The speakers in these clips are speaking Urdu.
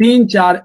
3-4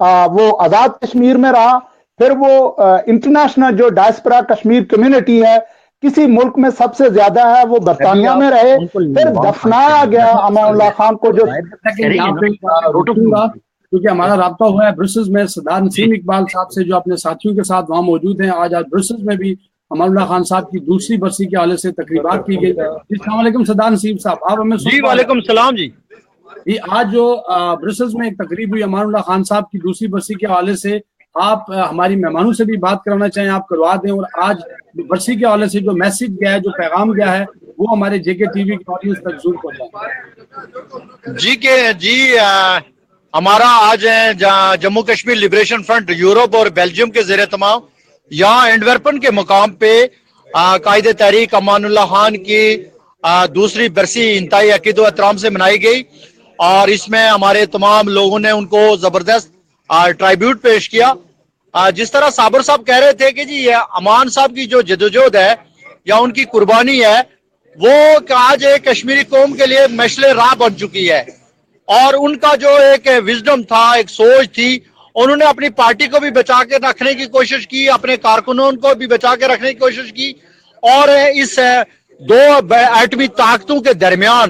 وہ آزاد کشمیر میں رہا، پھر وہ انٹرنیشنل جو ڈائسپورا کشمیر کمیونٹی ہے کسی ملک میں سب سے زیادہ ہے وہ برطانیہ میں رہے، پھر دفنایا گیا امان اللہ خان کو. جو یہاں پہ روکوں گا کیونکہ ہمارا رابطہ ہوا ہے برسلز میں سردار نسیم اقبال صاحب سے جو اپنے ساتھیوں کے ساتھ وہاں موجود ہیں. آج برسلز میں بھی امان اللہ خان صاحب کی دوسری برسی کے حوالے سے تقریبات کی گئی. السلام علیکم سردار نسیم صاحب، آپ ہمیں جی وعلیکم السلام جی. آج جو برسلز میں ایک تقریب ہوئی امان اللہ خان صاحب کی دوسری برسی کے حوالے سے، آپ ہماری مہمانوں سے بھی بات کرانا چاہیں آپ کروا دیں، اور آج برسی کے حوالے سے جو میسج گیا ہے، جو پیغام گیا ہے، وہ ہمارے جے کے ٹی وی کی آڈینس تک ضرور پہنچائیں. جی ہمارا آج Jammu Kashmir liberation front Europe اور بیلجیم کے زیر اہتمام یہاں اینٹورپن کے مقام پہ قائد تحریک امان اللہ خان کی دوسری برسی انتہائی عقیدت و احترام سے منائی گئی، اور اس میں ہمارے تمام لوگوں نے ان کو زبردست ٹرائیبیوٹ پیش کیا. جس طرح صابر صاحب کہہ رہے تھے کہ جی یہ امان صاحب کی جو جدوجہد ہے یا ان کی قربانی ہے وہ آج ایک کشمیری قوم کے لیے مشعل راہ بن چکی ہے، اور ان کا جو ایک وزڈم تھا، ایک سوچ تھی، انہوں نے اپنی پارٹی کو بھی بچا کے رکھنے کی کوشش کی، اپنے کارکنوں کو بھی بچا کے رکھنے کی کوشش کی، اور اس دو ایٹمی طاقتوں کے درمیان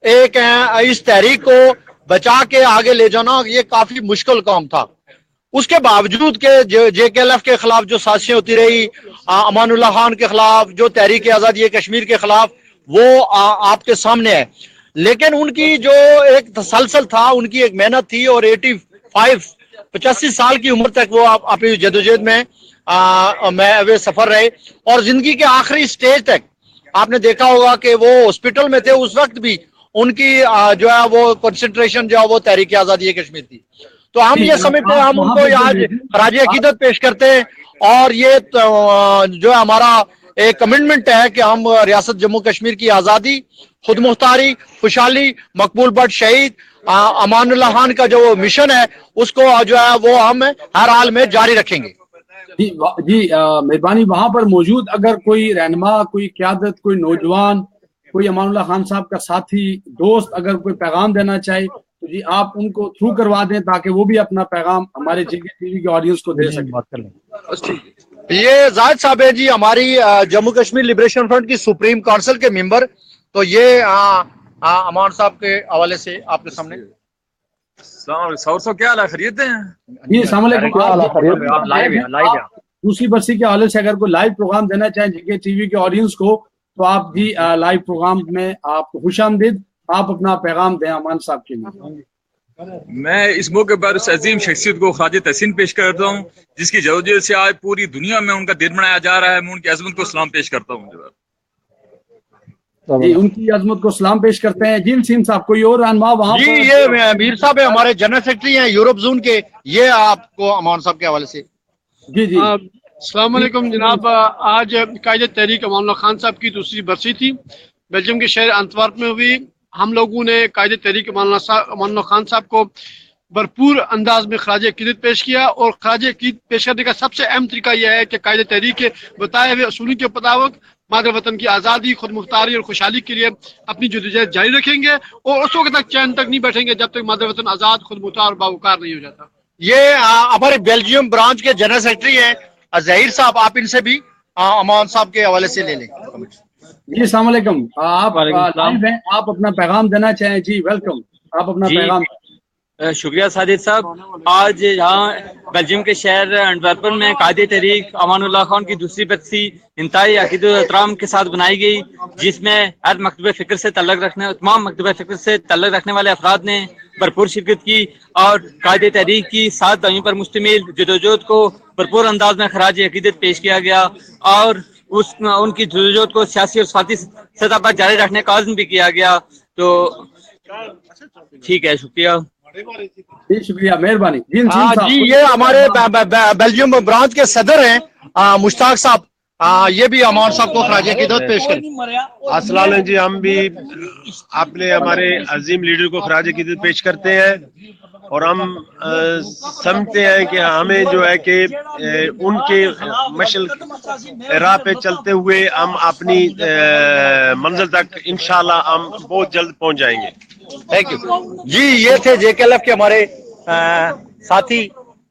ایک اس تحریک کو بچا کے آگے لے جانا یہ کافی مشکل کام تھا. اس کے باوجود کہ جے کے ایل ایف کے خلاف جو سازشیں ہوتی رہی، امان اللہ خان کے خلاف، جو تحریک آزادی کشمیر کے خلاف، وہ آپ کے سامنے ہے. لیکن ان کی جو ایک تسلسل تھا، ان کی ایک محنت تھی، اور 85 سال کی عمر تک وہ اپنی جدوجہد میں سفر رہے، اور زندگی کے آخری سٹیج تک آپ نے دیکھا ہوگا کہ وہ ہاسپٹل میں تھے، اس وقت بھی ان کی جو ہے وہ کنسنٹریشن جو ہے وہ تحریک آزادی کشمیر تھی. تو ہم یہ سمجھتے ہیں، ہم ان کو آج خراج عقیدت پیش کرتے ہیں، اور یہ جو ہمارا ایک کمٹمنٹ ہے کہ ہم ریاست جموں کشمیر کی آزادی، خود مختاری، خوشحالی، مقبول بٹ شہید امان اللہ خان کا جو مشن ہے اس کو جو ہے وہ ہم ہر حال میں جاری رکھیں گے. جی مہربانی. وہاں پر موجود اگر کوئی رہنما، کوئی قیادت، کوئی نوجوان، کوئی امان اللہ خان صاحب کا ساتھی، دوست اگر کوئی پیغام دینا چاہے تو جی آپ ان کو تھرو کروا دیں تاکہ وہ بھی اپنا پیغام ہمارے جے کے ٹی وی کی آڈینس کو دے سکیں. یہ زاہد صاحب ہے جی، ہماری جموں کشمیر لبریشن فرنٹ کی سپریم کونسل کے ممبر، تو یہ امان صاحب کے حوالے سے آپ کے سامنے. کیا حال ہے؟ خیریت ہیں جی السلام علیکم. دوسری برسی کے حوالے سے اگر کوئی لائیو پروگرام دینا چاہیں جے کے ٹی وی کے آڈینس کو تو آپ جی لائیو پروگرام میں آپ کو خوش آمدید. آپ اپنا پیغام دیں امان صاحب کے لیے. میں اس موقع پر اس عظیم شخصیت کو خراج تحسین پیش کرتا ہوں جس کی جدوجہد سے آج پوری دنیا میں ان کا دن منایا جا رہا ہے. میں ان کی عظمت کو سلام پیش کرتا ہوں. جی ان کی عظمت کو سلام پیش کرتے ہیں. جی نسیم صاحب کوئی اور رہنما وہاں جی یہ میر صاحب ہے، ہمارے جنرل سیکرٹری ہیں یورپ زون کے، یہ آپ کو امان صاحب کے حوالے سے. جی جی السلام علیکم جناب. آج قائد تحریک امان اللہ خان صاحب کی دوسری برسی تھی، بیلجیم کے شہر انتورپ میں ہوئی. ہم لوگوں نے قائد تحریک امان اللہ خان صاحب کو بھرپور انداز میں خراج عقیدت پیش کیا، اور خراج عقیدت پیش کرنے کا سب سے اہم طریقہ یہ ہے کہ قائد تحریک کے بتائے ہوئے اصولوں کے مطابق مادر وطن کی آزادی، خود مختاری اور خوشحالی کے لیے اپنی جدوجہد جاری رکھیں گے، اور اس وقت تک چین تک نہیں بیٹھیں گے جب تک مادر وطن آزاد، خود مختار اور باوقار نہیں ہو جاتا. یہ ہمارے بیلجیم برانچ کے جنرل سیکرٹری ہیں ظہیر صاحب، آپ ان سے بھی امان صاحب کے حوالے سے لے لیں. جی السلام علیکم. آپ لائیو ہیں، آپ اپنا پیغام دینا چاہیں. جی ویلکم، آپ اپنا پیغام. شکریہ ساجد صاحب. آج یہاں بیلجیم کے شہر انٹورپن میں قائد تحریک امان اللہ خان کی دوسری برسی انتہائی عقیدت و احترام کے ساتھ بنائی گئی، جس میں ہر مکتبہ فکر سے تمام مکتبہ فکر سے تعلق رکھنے والے افراد نے بھرپور شرکت کی، اور قائد تحریک کی 7 دہائیوں پر مشتمل جدوجہد کو بھرپور انداز میں خراج عقیدت پیش کیا گیا، اور ان کی جدوجہد کو سیاسی اور صنعتی سطح پر جاری رکھنے کا عزم بھی کیا گیا. تو ٹھیک ہے، شکریہ. جی شکریہ، مہربانی. جی یہ ہمارے بیلجیم برانچ کے صدر ہیں مشتاق صاحب، یہ بھی امان صاحب کو خراج عقیدت پیش کریں. السلام علیکم جی. ہم بھی اپنے ہمارے عظیم لیڈر کو خراج عقیدت پیش کرتے ہیں، اور ہم سمجھتے ہیں کہ ہمیں جو ہے کہ ان کے مشعل راہ پہ چلتے ہوئے ہم اپنی منزل تک انشاءاللہ ہم بہت جلد پہنچ جائیں گے. Thank you. جی یہ تھے جے کے ایل ایف کے ہمارے ساتھی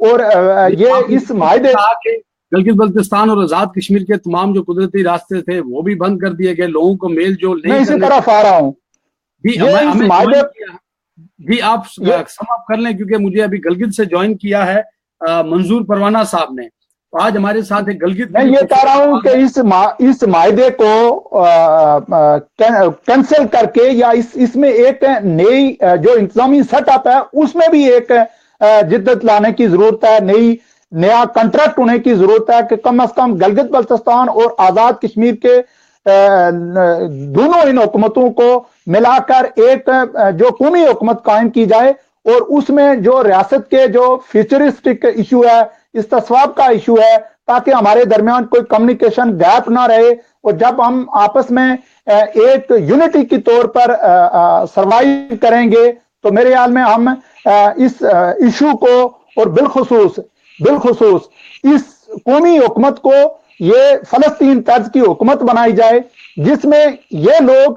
اور یہ اس معاہدے گلگت بلتستان اور آزاد کشمیر کے تمام جو قدرتی راستے تھے وہ بھی بند کر دیے گئے، لوگوں کو میل جول میں اسی طرف آ رہا ہوں. جی آپ سم اپ کر لیں کیونکہ مجھے ابھی گلگت سے جوائن کیا ہے منظور پروانہ صاحب نے. آج ہمارے ساتھ ایک گلگت، میں یہ کہہ رہا ہوں کہ اس معاہدے کو کینسل کر کے یا اس میں ایک نئی جو انتظامی سیٹ اپ ہے اس میں بھی ایک جدت لانے کی ضرورت ہے، نیا کنٹریکٹ ہونے کی ضرورت ہے کہ کم از کم گلگت بلتستان اور آزاد کشمیر کے دونوں ان حکومتوں کو ملا کر ایک جو قومی حکومت قائم کی جائے، اور اس میں جو ریاست کے جو فیوچرسٹک ایشو ہے، استصواب کا ایشو ہے، تاکہ ہمارے درمیان کوئی کمیونیکیشن گیپ نہ رہے، اور جب ہم آپس میں ایک یونٹی کی طور پر سروائیو کریں گے تو میرے خیال میں ہم اس ایشو کو، اور بالخصوص اس قومی حکومت کو یہ فلسطین طرز کی حکومت بنائی جائے، جس میں یہ لوگ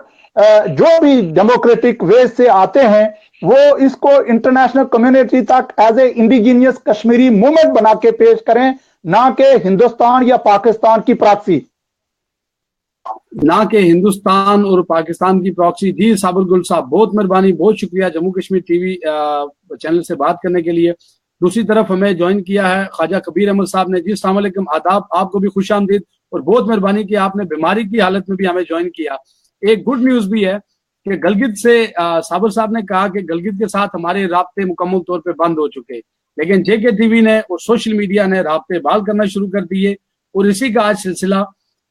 جو بھی ڈیموکریٹک ویز سے آتے ہیں وہ اس کو انٹرنیشنل کمیونٹی تک ایز اے انڈیجینئس کشمیری موومنٹ بنا کے پیش کریں، نہ کہ ہندوستان یا پاکستان کی پراکسی. نہ کہ ہندوستان اور پاکستان کی پراکسی. جی صابر گل صاحب بہت مہربانی، بہت شکریہ Jammu Kashmir T V channel سے بات کرنے کے لیے. دوسری طرف ہمیں جوائن کیا ہے خواجہ کبیر احمد صاحب نے. جی السلام علیکم، آداب، آپ کو بھی خوش آمدید، اور بہت مہربانی کہ آپ نے بیماری کی حالت میں بھی ہمیں جوائن کیا. ایک گڈ نیوز بھی ہے کہ گلگت سے صابر صاحب نے کہا کہ گلگت کے ساتھ ہمارے رابطے مکمل طور پہ بند ہو چکے، لیکن جے کے ٹی وی نے اور سوشل میڈیا نے رابطے بحال کرنا شروع کر دیے. اور اسی کا آج سلسلہ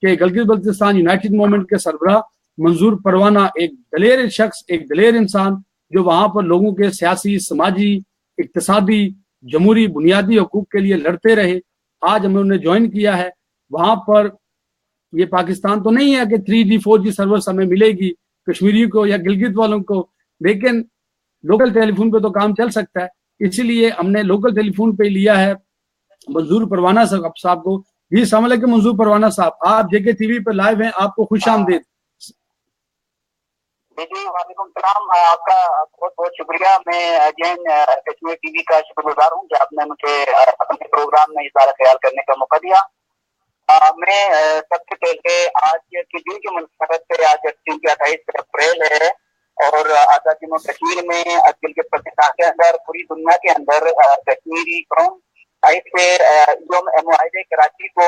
کہ گلگت بلتستان یونائٹڈ موومنٹ کے سربراہ منظور پروانہ، ایک دلیر شخص، ایک دلیر انسان جو وہاں پر لوگوں کے سیاسی، سماجی، اقتصادی، جمہوری بنیادی حقوق کے لیے لڑتے رہے، آج ہم نے جوائن کیا ہے. وہاں پر یہ پاکستان تو نہیں ہے کہ 3G 4G سرورز ہمیں ملے گی کشمیری کو یا گلگت والوں کو، لیکن لوکل ٹیلی فون پہ تو کام چل سکتا ہے. اسی لیے ہم نے لوکل ٹیلی فون پہ لیا ہے منظور پروانہ صاحب کو. جی السلام علیکم منظور پروانہ صاحب، آپ جے کے ٹی وی پہ لائیو ہیں، آپ کو خوش آمدید. جی وعلیکم السلام، آپ کا بہت بہت شکریہ. میں اگین کشمیر ٹی وی کا شکر گزار ہوں کہ آپ نے مجھے اپنے پروگرام میں اظہار خیال کرنے کا موقع دیا. میں سب سے پہلے آج کے دن کی مناسبت سے، آج 28 اپریل ہے، اور آزاد جموں کشمیر میں گلگت بلتستان کے اندر، پوری دنیا کے اندر کشمیری قوم سے یوم معاہدے کراچی کو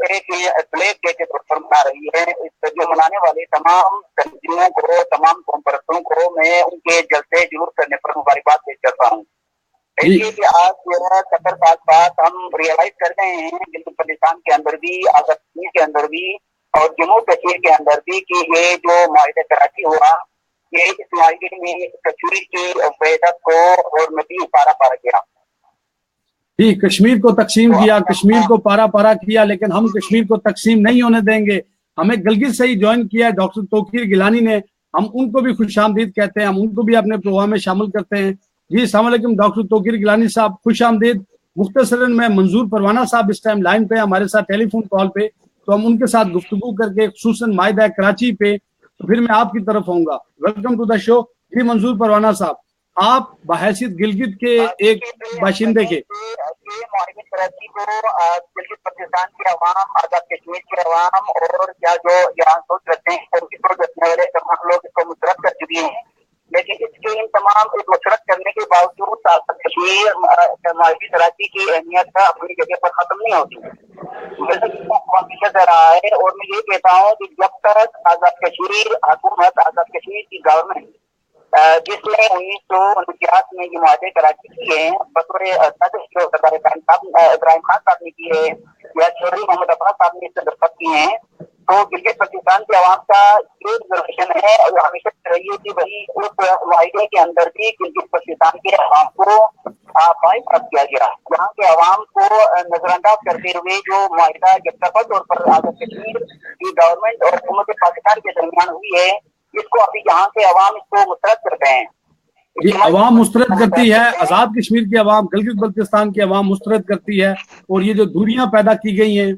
ایک فلیگ ڈے کے طور پر منا رہی ہے. اس جو منانے والے تمام تنظیموں کو، تمام قوم پرستوں کو میں ان کے جلسے جلوس کرنے پر مبارکباد پیش کرتا ہوں. اس لیے کہ آج جو ہے 70 سال بعد ہم ریئلائز کر رہے ہیں گلگت بلتستان کے اندر بھی، آزاد کشمیر کے اندر بھی، اور جموں کشمیر کے اندر بھی، کہ یہ جو معاہدہ کراچی ہوا، یہ اس معاہدے میں کشمیر کی وحدت کو اور مزید پارا پارا کیا. جی کشمیر کو تقسیم کیا، کشمیر کو پارا پارا کیا، لیکن ہم کشمیر کو تقسیم نہیں ہونے دیں گے. ہمیں گلگت سے ہی جوائن کیا ہے ڈاکٹر توقیر گیلانی نے، ہم ان کو بھی خوش آمدید کہتے ہیں، ہم ان کو بھی اپنے پروگرام میں شامل کرتے ہیں. جی السلام علیکم ڈاکٹر توقیر گیلانی صاحب، خوش آمدید. مختصراً میں منظور پروانہ صاحب اس ٹائم لائن پہ ہمارے ساتھ ٹیلی فون کال پہ، تو ہم ان کے ساتھ گفتگو کر کے خصوصاً معاہدہ کراچی پہ، تو پھر میں آپ کی طرف آؤں گا. ویلکم ٹو دا شو. جی منظور پروانہ صاحب، آپ بحیثیت گلگت کے ایک باشندے کے معاہدے کراچی کو گلگت بلتستان کے عوام، آزاد کشمیر کے عوام، اور کیا جو یہاں سوچ رکھتے ہیں، ان کی سوچ رکھنے والے تمام لوگ اس کو مسرت کر چکے ہیں. لیکن اس کے ان تمام مسرت کرنے کے باوجود آزاد کشمیر معاہدے کراچی کی اہمیت اپنی جگہ پر ختم نہیں ہوتی. رہا ہے، اور میں یہ کہتا ہوں کہ جب تک آزاد کشمیر حکومت، آزاد کشمیر کی گورنمنٹ، جس نے 1949 میں یہ معاہدے کراچی کیے ہیں بطور صدر ابراہیم خان صاحب نے کیے ہیں، یا چودھری محمد عباس صاحب نے اس سے دستخط کیے ہیں، تو گلگت بلتستان کے عوام کا یہ ریزرویشن ہے، اور ہمیشہ رہی ہے کہ وہی اس معاہدے کے اندر بھی گلگت بلتستان کے عوام کو بائی پاس کیا گیا. یہاں کے عوام کو نظر انداز کرتے ہوئے جو معاہدہ یکطرفہ طور پر آزاد کشمیر کی گورنمنٹ اور حکومت پاکستان کے درمیان ہوئی ہے، اس کو ابھی یہاں کے عوام اس کو مسترد کرتے ہیں. یہ عوام مسترد کرتی ہے، آزاد کشمیر کی عوام، گلگت بلتستان کی عوام مسترد کرتی ہے، اور یہ جو دوریاں پیدا کی گئی ہیں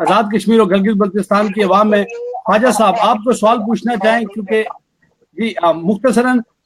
آزاد کشمیر اور گلگت بلتستان کی عوام میں. خواجہ صاحب آپ کو سوال پوچھنا چاہیں، کیونکہ جی مختصراً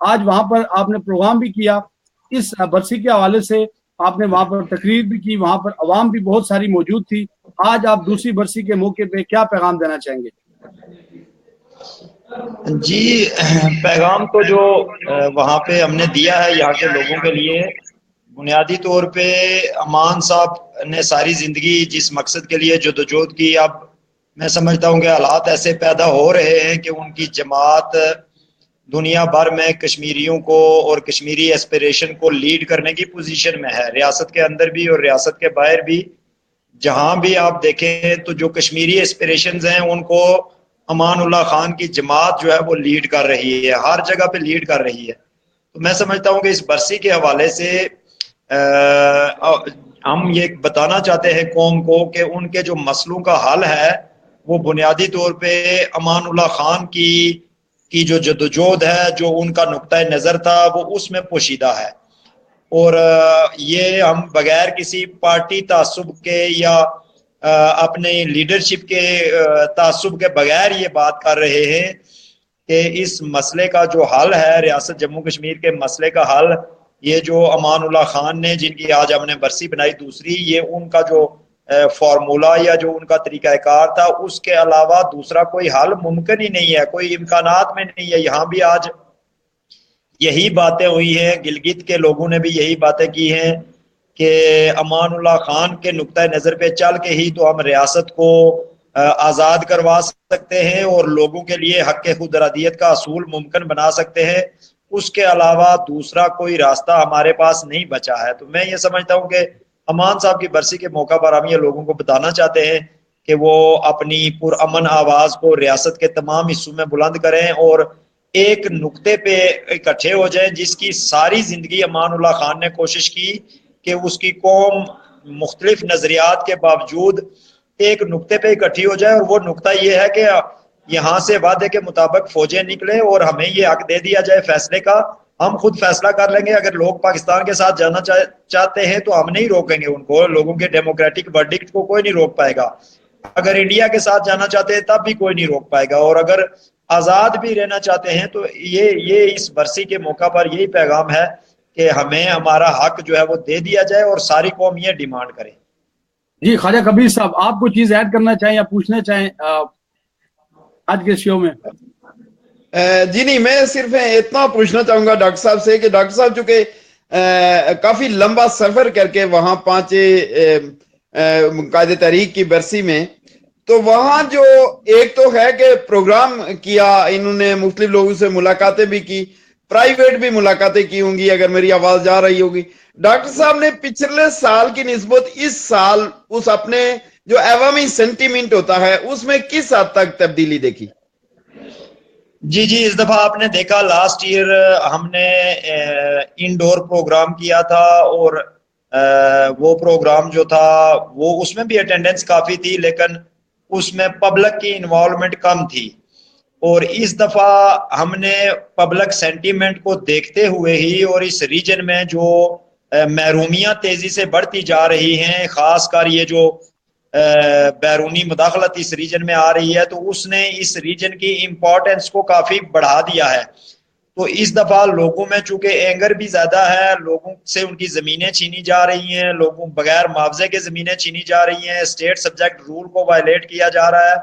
آج وہاں پر آپ نے پروگرام بھی کیا اس برسی کے حوالے سے, آپ نے وہاں پر تقریر بھی کی, وہاں پر عوام بھی بہت ساری موجود تھی. آج آپ دوسری برسی کے موقع پہ کیا پیغام دینا چاہیں گے؟ جی پیغام تو جو وہاں پہ ہم نے دیا ہے یہاں کے لوگوں کے لیے, بنیادی طور پہ امان صاحب نے ساری زندگی جس مقصد کے لیے جدوجہد کی, اب میں سمجھتا ہوں کہ حالات ایسے پیدا ہو رہے ہیں کہ ان کی جماعت دنیا بھر میں کشمیریوں کو اور کشمیری ایسپریشن کو لیڈ کرنے کی پوزیشن میں ہے, ریاست کے اندر بھی اور ریاست کے باہر بھی. جہاں بھی آپ دیکھیں تو جو کشمیری ایسپریشنز ہیں ان کو امان اللہ خان کی جماعت جو ہے وہ لیڈ کر رہی ہے, ہر جگہ پہ لیڈ کر رہی ہے. تو میں سمجھتا ہوں کہ اس برسی کے حوالے سے ہم یہ بتانا چاہتے ہیں قوم کو کہ ان کے جو مسئلوں کا حل ہے وہ بنیادی طور پہ امان اللہ خان کی جو جدوجہد ہے, جو ان کا نقطہ نظر تھا وہ اس میں پوشیدہ ہے. اور یہ ہم بغیر کسی پارٹی تعصب کے یا اپنے لیڈرشپ کے تعصب کے بغیر یہ بات کر رہے ہیں کہ اس مسئلے کا جو حل ہے, ریاست جموں کشمیر کے مسئلے کا حل, یہ جو امان اللہ خان نے جن کی آج ہم نے برسی بنائی دوسری, یہ ان کا جو فارمولا یا جو ان کا طریقہ کار تھا, اس کے علاوہ دوسرا کوئی حل ممکن ہی نہیں ہے, کوئی امکانات میں نہیں ہے. یہاں بھی آج یہی باتیں ہوئی ہیں, گلگت کے لوگوں نے بھی یہی باتیں کی ہیں کہ امان اللہ خان کے نقطہ نظر پہ چل کے ہی تو ہم ریاست کو آزاد کروا سکتے ہیں اور لوگوں کے لیے حق خود ارادیت کا اصول ممکن بنا سکتے ہیں. اس کے علاوہ دوسرا کوئی راستہ ہمارے پاس نہیں بچا ہے. تو میں یہ سمجھتا ہوں کہ امان صاحب کی برسی کے موقع پر ہم یہ لوگوں کو بتانا چاہتے ہیں کہ وہ اپنی پرامن آواز کو ریاست کے تمام حصوں میں بلند کریں اور ایک نقطے پہ اکٹھے ہو جائیں, جس کی ساری زندگی امان اللہ خان نے کوشش کی کہ اس کی قوم مختلف نظریات کے باوجود ایک نقطے پہ اکٹھی ہو جائے. اور وہ نقطہ یہ ہے کہ یہاں سے وعدے کے مطابق فوجیں نکلیں اور ہمیں یہ حق دے دیا جائے فیصلے کا, ہم خود فیصلہ کر لیں گے. اگر لوگ پاکستان کے ساتھ جانا چاہتے ہیں تو ہم نہیں روکیں گے ان کو, لوگوں کے ڈیموکریٹک ورڈکٹ کو کوئی نہیں روک پائے گا. اگر انڈیا کے ساتھ جانا چاہتے ہیں تب بھی کوئی نہیں روک پائے گا. اور اگر آزاد بھی رہنا چاہتے ہیں تو یہ اس برسی کے موقع پر یہی پیغام ہے کہ ہمیں ہمارا حق جو ہے وہ دے دیا جائے اور ساری قوم یہ ڈیمانڈ کرے. جی خواجہ کبیر صاحب, آپ کو چیز ایڈ کرنا چاہیں یا پوچھنا چاہیں آج کے شو میں؟ جی نہیں, میں صرف اتنا پوچھنا چاہوں گا ڈاکٹر صاحب سے کہ ڈاکٹر صاحب چونکہ کافی لمبا سفر کر کے وہاں پہنچے قائد تحریک کی برسی میں, تو وہاں جو ایک تو ہے کہ پروگرام کیا انہوں نے, مختلف لوگوں سے ملاقاتیں بھی کی, پرائیویٹ بھی ملاقاتیں کی ہوں گی اگر میری آواز جا رہی ہوگی. ڈاکٹر صاحب نے پچھلے سال کی نسبت اس سال اس اپنے جو عوامی سینٹیمنٹ ہوتا ہے اس میں کس حد تک تبدیلی دیکھی؟ جی اس دفعہ آپ نے دیکھا لاسٹ ایئر ہم نے انڈور پروگرام کیا تھا اور وہ پروگرام جو تھا وہ اس میں بھی اٹینڈنس کافی تھی, لیکن اس میں پبلک کی انوالومنٹ کم تھی. اور اس دفعہ ہم نے پبلک سینٹیمنٹ کو دیکھتے ہوئے ہی اور اس ریجن میں جو محرومیاں تیزی سے بڑھتی جا رہی ہیں, خاص کر یہ جو بیرونی مداخلت اس ریجن میں آ رہی ہے, تو اس نے اس ریجن کی امپورٹنس کو کافی بڑھا دیا ہے. تو اس دفعہ لوگوں میں چونکہ اینگر بھی زیادہ ہے, لوگوں سے ان کی زمینیں چھینی جا رہی ہیں, لوگوں بغیر معاوضے کے زمینیں چھینی جا رہی ہیں, اسٹیٹ سبجیکٹ رول کو وائلیٹ کیا جا رہا ہے,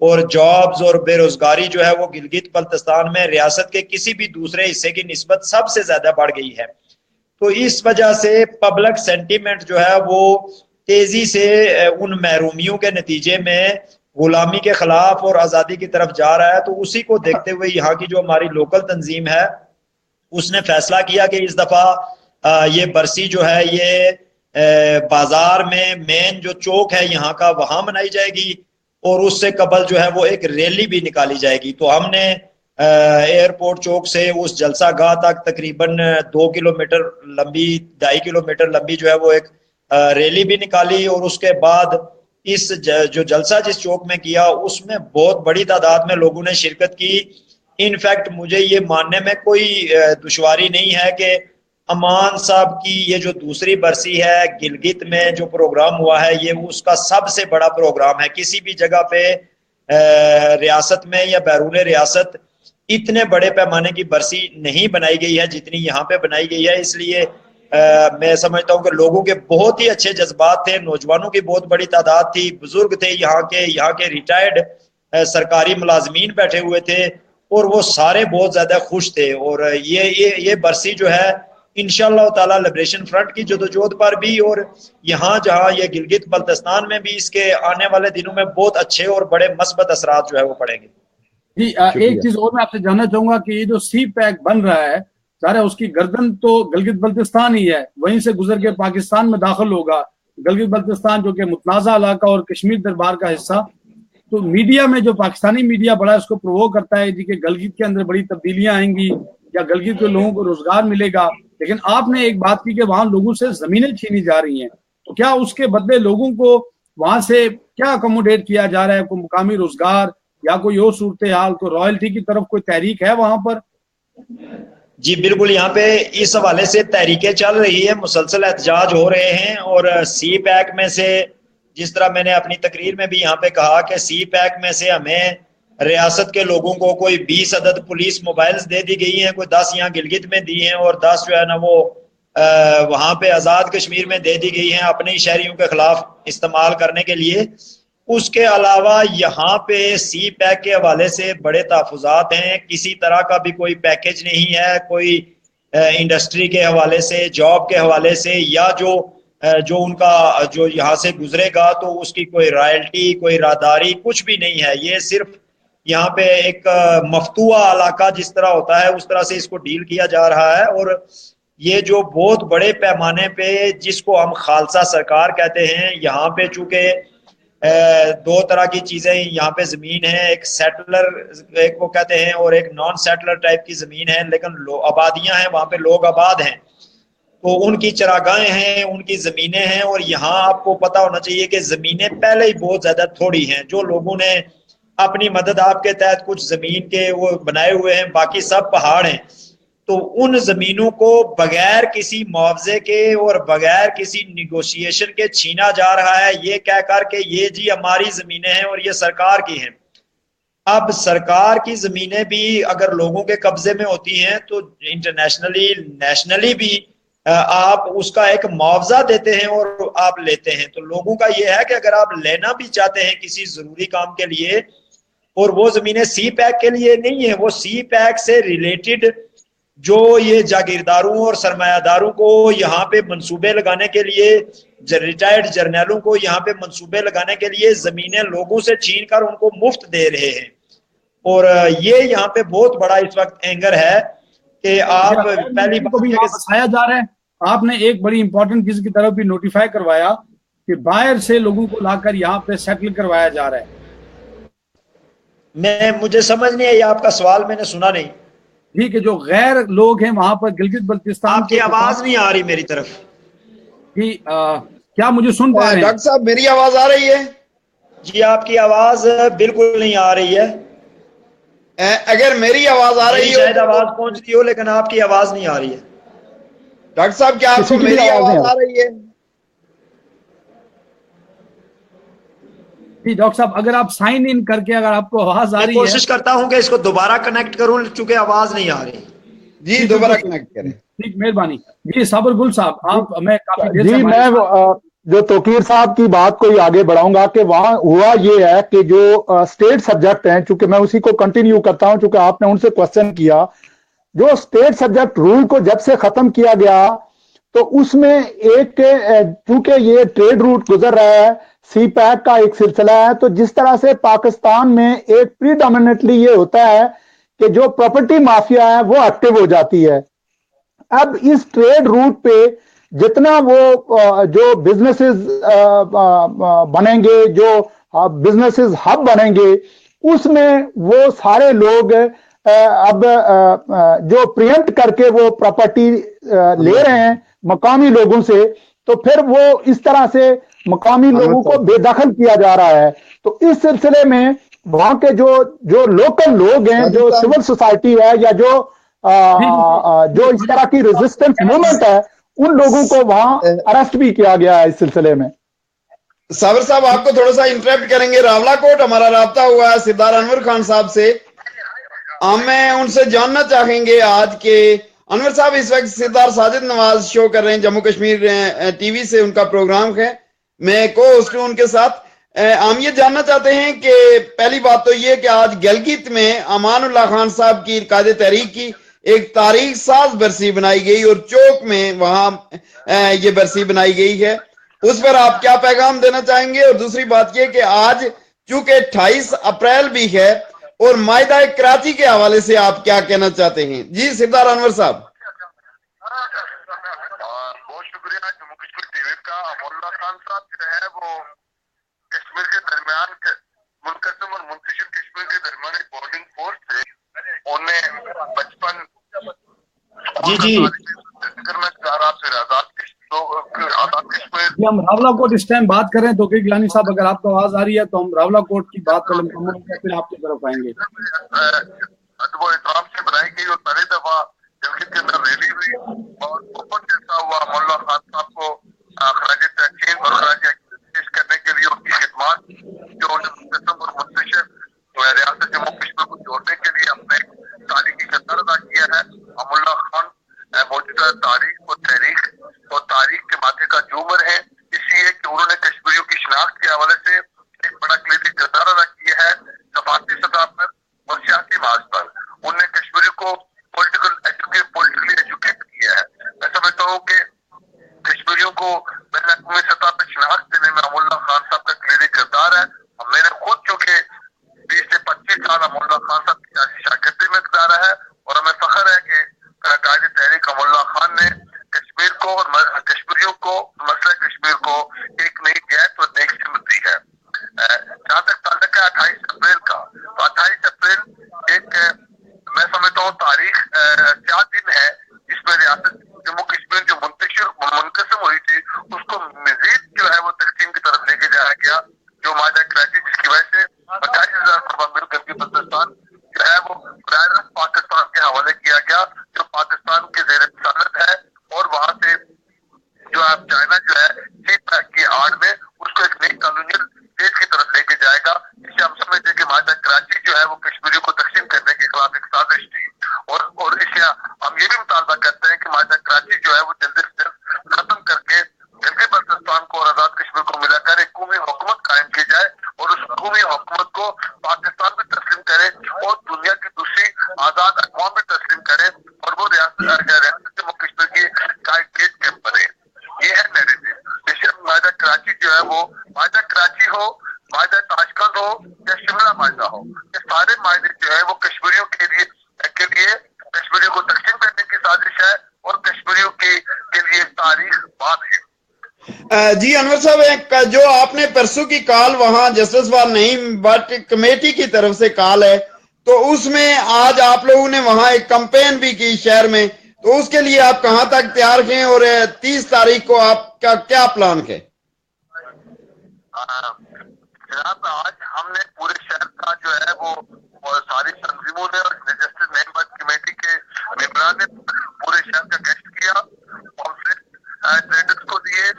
اور جابز اور بے روزگاری جو ہے وہ گلگت بلتستان میں ریاست کے کسی بھی دوسرے حصے کی نسبت سب سے زیادہ بڑھ گئی ہے. تو اس وجہ سے پبلک سینٹیمنٹ جو ہے وہ تیزی سے ان محرومیوں کے نتیجے میں غلامی کے خلاف اور آزادی کی طرف جا رہا ہے. تو اسی کو دیکھتے ہوئے یہاں کی جو ہماری لوکل تنظیم ہے اس نے فیصلہ کیا کہ اس دفعہ یہ برسی جو ہے یہ بازار میں مین جو چوک ہے یہاں کا وہاں منائی جائے گی, اور اس سے قبل جو ہے وہ ایک ریلی بھی نکالی جائے گی. تو ہم نے ایئرپورٹ چوک سے اس جلسہ گاہ تک تقریباً 2 کلومیٹر لمبی 2.5 کلومیٹر لمبی جو ہے وہ ایک ریلی بھی نکالی, اور اس کے بعد اس جو جلسہ جس چوک میں کیا اس میں بہت بڑی تعداد میں لوگوں نے شرکت کی. انفیکٹ مجھے یہ ماننے میں کوئی دشواری نہیں ہے کہ امان صاحب کی یہ جو دوسری برسی ہے گلگت میں جو پروگرام ہوا ہے یہ اس کا سب سے بڑا پروگرام ہے. کسی بھی جگہ پہ ریاست میں یا بیرون ریاست اتنے بڑے پیمانے کی برسی نہیں بنائی گئی ہے جتنی یہاں پہ بنائی گئی ہے. اس لیے میں سمجھتا ہوں کہ لوگوں کے بہت ہی اچھے جذبات تھے, نوجوانوں کی بہت بڑی تعداد تھی, بزرگ تھے یہاں کے ریٹائرڈ سرکاری ملازمین بیٹھے ہوئے تھے, اور وہ سارے بہت زیادہ خوش تھے. اور یہ برسی جو ہے انشاءاللہ تعالی لبریشن فرنٹ کی جدوجہد پر بھی, اور یہاں جہاں یہ گلگت بلتستان میں بھی اس کے آنے والے دنوں میں بہت اچھے اور بڑے مثبت اثرات جو ہے وہ پڑیں گے. جی ایک چیز اور میں آپ سے جاننا چاہوں گا کہ یہ جو سی پیک بن رہا ہے ظاہر ہے اس کی گردن تو گلگت بلتستان ہی ہے, وہیں سے گزر کے پاکستان میں داخل ہوگا. گلگت بلتستان جو کہ متنازع علاقہ اور کشمیر دربار کا حصہ, تو میڈیا میں جو پاکستانی میڈیا بڑا اس کو پروو کرتا ہے جی کہ گلگت کے اندر بڑی تبدیلیاں آئیں گی یا گلگت کے لوگوں کو روزگار ملے گا, لیکن آپ نے ایک بات کی کہ وہاں لوگوں سے زمینیں چھینی جا رہی ہیں, تو کیا اس کے بدلے لوگوں کو وہاں سے کیا اکوموڈیٹ کیا جا رہا ہے؟ کوئی مقامی روزگار یا کوئی اور صورتحال, کوئی رائلٹی کی طرف کوئی تحریک ہے وہاں پر؟ جی بالکل, یہاں پہ اس حوالے سے تحریکیں چل رہی ہیں, مسلسل احتجاج ہو رہے ہیں. اور سی پیک میں سے جس طرح میں نے اپنی تقریر میں بھی یہاں پہ کہا کہ سی پیک میں سے ہمیں ریاست کے لوگوں کو کوئی 20 عدد پولیس موبائلز دے دی گئی ہیں, کوئی 10 یہاں گلگت میں دی ہیں, اور 10 جو ہے نا وہ وہاں پہ آزاد کشمیر میں دے دی گئی ہیں اپنے ہی شہریوں کے خلاف استعمال کرنے کے لیے. اس کے علاوہ یہاں پہ سی پیک کے حوالے سے بڑے تحفظات ہیں, کسی طرح کا بھی کوئی پیکج نہیں ہے, کوئی انڈسٹری کے حوالے سے, جاب کے حوالے سے, یا جو ان کا جو یہاں سے گزرے گا تو اس کی کوئی رائلٹی, کوئی راداری, کچھ بھی نہیں ہے. یہ صرف یہاں پہ ایک مفتوحہ علاقہ جس طرح ہوتا ہے اس طرح سے اس کو ڈیل کیا جا رہا ہے. اور یہ جو بہت بڑے پیمانے پہ جس کو ہم خالصہ سرکار کہتے ہیں, یہاں پہ چونکہ دو طرح کی چیزیں یہاں پہ زمین ہے, ایک سیٹلر ایک وہ کہتے ہیں اور ایک نان سیٹلر ٹائپ کی زمین ہے, لیکن آبادیاں ہیں وہاں پہ, لوگ آباد ہیں, تو ان کی چراگاہیں ہیں, ان کی زمینیں ہیں. اور یہاں آپ کو پتہ ہونا چاہیے کہ زمینیں پہلے ہی بہت زیادہ تھوڑی ہیں. جو لوگوں نے اپنی مدد آپ کے تحت کچھ زمین کے وہ بنائے ہوئے ہیں, باقی سب پہاڑ ہیں, تو ان زمینوں کو بغیر کسی معاوضے کے اور بغیر کسی نیگوشیشن کے چھینا جا رہا ہے, یہ کہہ کر کہ یہ جی ہماری زمینیں ہیں اور یہ سرکار کی ہیں. اب سرکار کی زمینیں بھی اگر لوگوں کے قبضے میں ہوتی ہیں تو انٹرنیشنلی نیشنلی بھی آپ اس کا ایک معاوضہ دیتے ہیں اور آپ لیتے ہیں. تو لوگوں کا یہ ہے کہ اگر آپ لینا بھی چاہتے ہیں کسی ضروری کام کے لیے, اور وہ زمینیں سی پیک کے لیے نہیں ہیں, وہ سی پیک سے ریلیٹڈ جو یہ جاگیرداروں اور سرمایہ داروں کو یہاں پہ منصوبے لگانے کے لیے, ریٹائرڈ جرنیلوں کو یہاں پہ منصوبے لگانے کے لیے زمینیں لوگوں سے چھین کر ان کو مفت دے رہے ہیں. اور یہ یہاں پہ بہت بڑا اس وقت اینگر ہے کہ آپ پہلی بتایا جا رہا ہے, آپ نے ایک بڑی امپورٹنٹ چیز کی طرف بھی نوٹیفائی کروایا کہ باہر سے لوگوں کو لا کر یہاں پہ سیٹل کروایا جا رہا ہے. مجھے سمجھ نہیں آئی آپ کا سوال, میں نے سنا نہیں. جی کہ جو غیر لوگ ہیں وہاں پر گلگت بلتستان, آپ کی آواز نہیں آ رہی میری طرف. جی کیا مجھے سن پا رہے ہیں ڈاکٹر صاحب؟ میری آواز آ رہی ہے؟ جی آپ کی آواز بالکل نہیں آ رہی ہے. اگر میری آواز آ رہی ہے شاید آواز پہنچتی ہو, لیکن آپ کی آواز نہیں آ رہی ہے. ڈاکٹر صاحب کیا آپ کو میری آواز آ رہی ہے؟ جی ڈاکٹر صاحب اگر آپ سائن ان کر کے اگر آپ کو آواز آ رہی ہے, کوشش کرتا ہوں کہ اس کو دوبارہ کنیکٹ کروں چونکہ آواز نہیں آ رہی. جی دوبارہ کنیکٹ کریں. ٹھیک, مہربانی. جی صابر گل صاحب آپ, میں کافی جی میں جو توقیر صاحب کی بات کو ہی آگے بڑھاؤں گا کہ وہاں ہوا یہ ہے کہ جو اسٹیٹ سبجیکٹ ہیں, چونکہ میں اسی کو کنٹینیو کرتا ہوں چونکہ آپ نے ان سے کوسچن کیا, جو اسٹیٹ سبجیکٹ رول کو جب سے ختم کیا گیا تو اس میں ایک چونکہ یہ ٹریڈ روٹ گزر رہا ہے, سی پیک کا ایک سلسلہ ہے, تو جس طرح سے پاکستان میں ایک پریڈومیننٹلی یہ ہوتا ہے کہ جو پراپرٹی مافیا ہے وہ ایکٹیو ہو جاتی ہے. اب اس ٹریڈ روٹ پہ جتنا وہ جو بزنسز بنیں گے, جو بزنسز ہب بنیں گے, اس میں وہ سارے لوگ اب جو پریمپٹ کر کے وہ پراپرٹی لے رہے ہیں مقامی لوگوں سے, تو پھر وہ اس طرح سے مقامی لوگوں کو بے دخل کیا جا رہا ہے. تو اس سلسلے میں وہاں کے جو لوکل لوگ ہیں, جو سول سوسائٹی ہے یا جو اس طرح کی ریزسٹنس موومنٹ ہے, ان لوگوں کو وہاں اریسٹ بھی کیا گیا ہے اس سلسلے میں. صابر صاحب آپ کو تھوڑا سا انٹرپٹ کریں گے. راولا کوٹ ہمارا رابطہ ہوا ہے سردار انور خان صاحب سے. میں ان سے جاننا چاہیں گے آج کے انور صاحب اس وقت سردار ساجد نواز شو کر رہے ہیں جموں کشمیر ٹی وی سے، ان کا پروگرام ہے، میں کو ہوسٹ ہوں ان کے ساتھ. ہم یہ جاننا چاہتے ہیں کہ پہلی بات تو یہ کہ آج گلگت میں امان اللہ خان صاحب کی قائد تحریک کی ایک تاریخ ساز برسی بنائی گئی اور چوک میں وہاں یہ برسی بنائی گئی ہے، اس پر آپ کیا پیغام دینا چاہیں گے؟ اور دوسری بات یہ کہ آج چونکہ 28 اپریل بھی ہے اور معاہدہ کراچی کے حوالے سے آپ کیا کہنا چاہتے ہیں؟ جی سردار انور صاحب. بہت شکریہ. جموں کشمیر ٹی وی کا امان اللہ خان صاحب جو ہے وہ کشمیر کے درمیان منقسم اور منتشر کشمیر کے درمیان ایک بارڈنگ فورس تھے. انہیں بچپن کرنا چاہ رہا پھر آزاد کشمیر. ہم راولہ کوٹ اس ٹائم بات کریں تو کہ گیلانی صاحب اگر آپ کو آواز آ رہی ہے تو ہم راولہ کوٹ کی بات پہلے مکمل کر پھر آپ کی طرف آئیں گے. وہ احترام سے بنائی گئی اور پہلی دفعہ گلگت کے اندر ریلی ہوئی اور اوپن جیسا ہوا امان اللہ خان صاحب کو خراج تحسین اور خراج پیش کرنے کے لیے ان کی خدمات جو منقسم اور منتشر ریاست جموں کشمیر کو جوڑنے کے لیے اپنے تاریخی کردار ادا کیا ہے. امان اللہ خان موجودہ تاریخ و تحریک اور تاریخ کے ماتھے کا جومر ہے، اس لیے کہ انہوں نے کشمیریوں کی شناخت کے حوالے سے ایک بڑا کلیدی کردار ادا کیا ہے ثقافتی سطح پر اور سیاسی محاذ پر. انہوں نے کشمیریوں کو پولیٹیکلی ایجوکیٹ کیا ہے. میں سمجھتا ہوں کہ کشمیریوں کو بین الاقوامی سطح پر شناخت دینے میں امان اللہ خان صاحب کا کلیدی کردار ہے. میں نے خود چونکہ 20 سے 25 سال امان اللہ خان صاحب کی سیاسی شاگردی میں گزارا ہے اور ہمیں فخر ہے کہ قائد تحریک امان اللہ خان نے کشمیر کو اور کشمیریوں کو مسئلہ کشمیر کو ایک نئی جہت اور نیک سمت دی ہے. جہاں تک تعلق ہے 28 اپریل کا، تو 28 اپریل ایک میں سمجھتا ہوں تاریخ کیا دن ہے جس میں ریاست جموں کشمیر جو منقسم ہوئی تھی اس کو مزید جو ہے وہ تقسیم کی طرف لے کے جایا گیا، جو معاہدہ کراچی جس کی وجہ سے 25,000 خربہ مل کر کے بلوچستان جو ہے وہ براہ راست پاکستان کے حوالے کیا گیا جو پاکستان کے زیر رسالت ہے، اور وہاں سے جو آپ چائنا جو ہے سی پیک کی آڑ میں اس کو ایک نئی کالونیل دیش کی طرف لے کے جائے گا. اس سے ہم سمجھتے ہیں کہ معاہدہ کراچی جو ہے وہ کشمیریوں کو تقسیم کرنے کے خلاف ایک سازش تھی، اور اس سے ہم یہ بھی مطالبہ کرتے ہیں کہ معاہدہ کراچی جو ہے وہ جلد سے جلد ختم کر کے گلگت بلتستان کو اور آزاد کشمیر کو ملا کر ایک قومی حکومت قائم کی جائے اور اس قومی حکومت کو پاکستان بھی تسلیم کرے اور دنیا کی دوسری آزاد اقوام بھی تسلیم کرے اور وہ ریاست جموں کشمیر کی گیٹ کیمپ بنے. یہ ہے نیریٹو. جیسے معاہدہ کراچی جو ہے وہ معاہدہ کراچی ہو، معاہدہ تاشکند ہو یا شملہ معاہدہ ہو، یہ سارے معاہدے جو ہے وہ کشمیریوں کے لیے کشمیریوں کو تقسیم کرنے کی سازش ہے اور کشمیریوں کے لیے تاریخ بات ہے. جی انور صاحب، جو آپ نے پرسوں کی کال وہاں جسٹس وال نہیں بٹ کمیٹی کی طرف سے کال ہے، تو اس میں آج آپ لوگوں نے وہاں ایک کمپین بھی کی شہر میں، تو اس کے لیے آپ کہاں تک تیار ہیں اور 30 تاریخ کو آپ کا کیا پلان ہے؟ جناب آج ہم نے پورے شہر کا جو ہے وہ ساری تنظیموں نے اور رجسٹرڈ ممبر کمیٹی کے ممبران نے پورے شہر کا گشت کیا، ٹریڈرز کو دیے،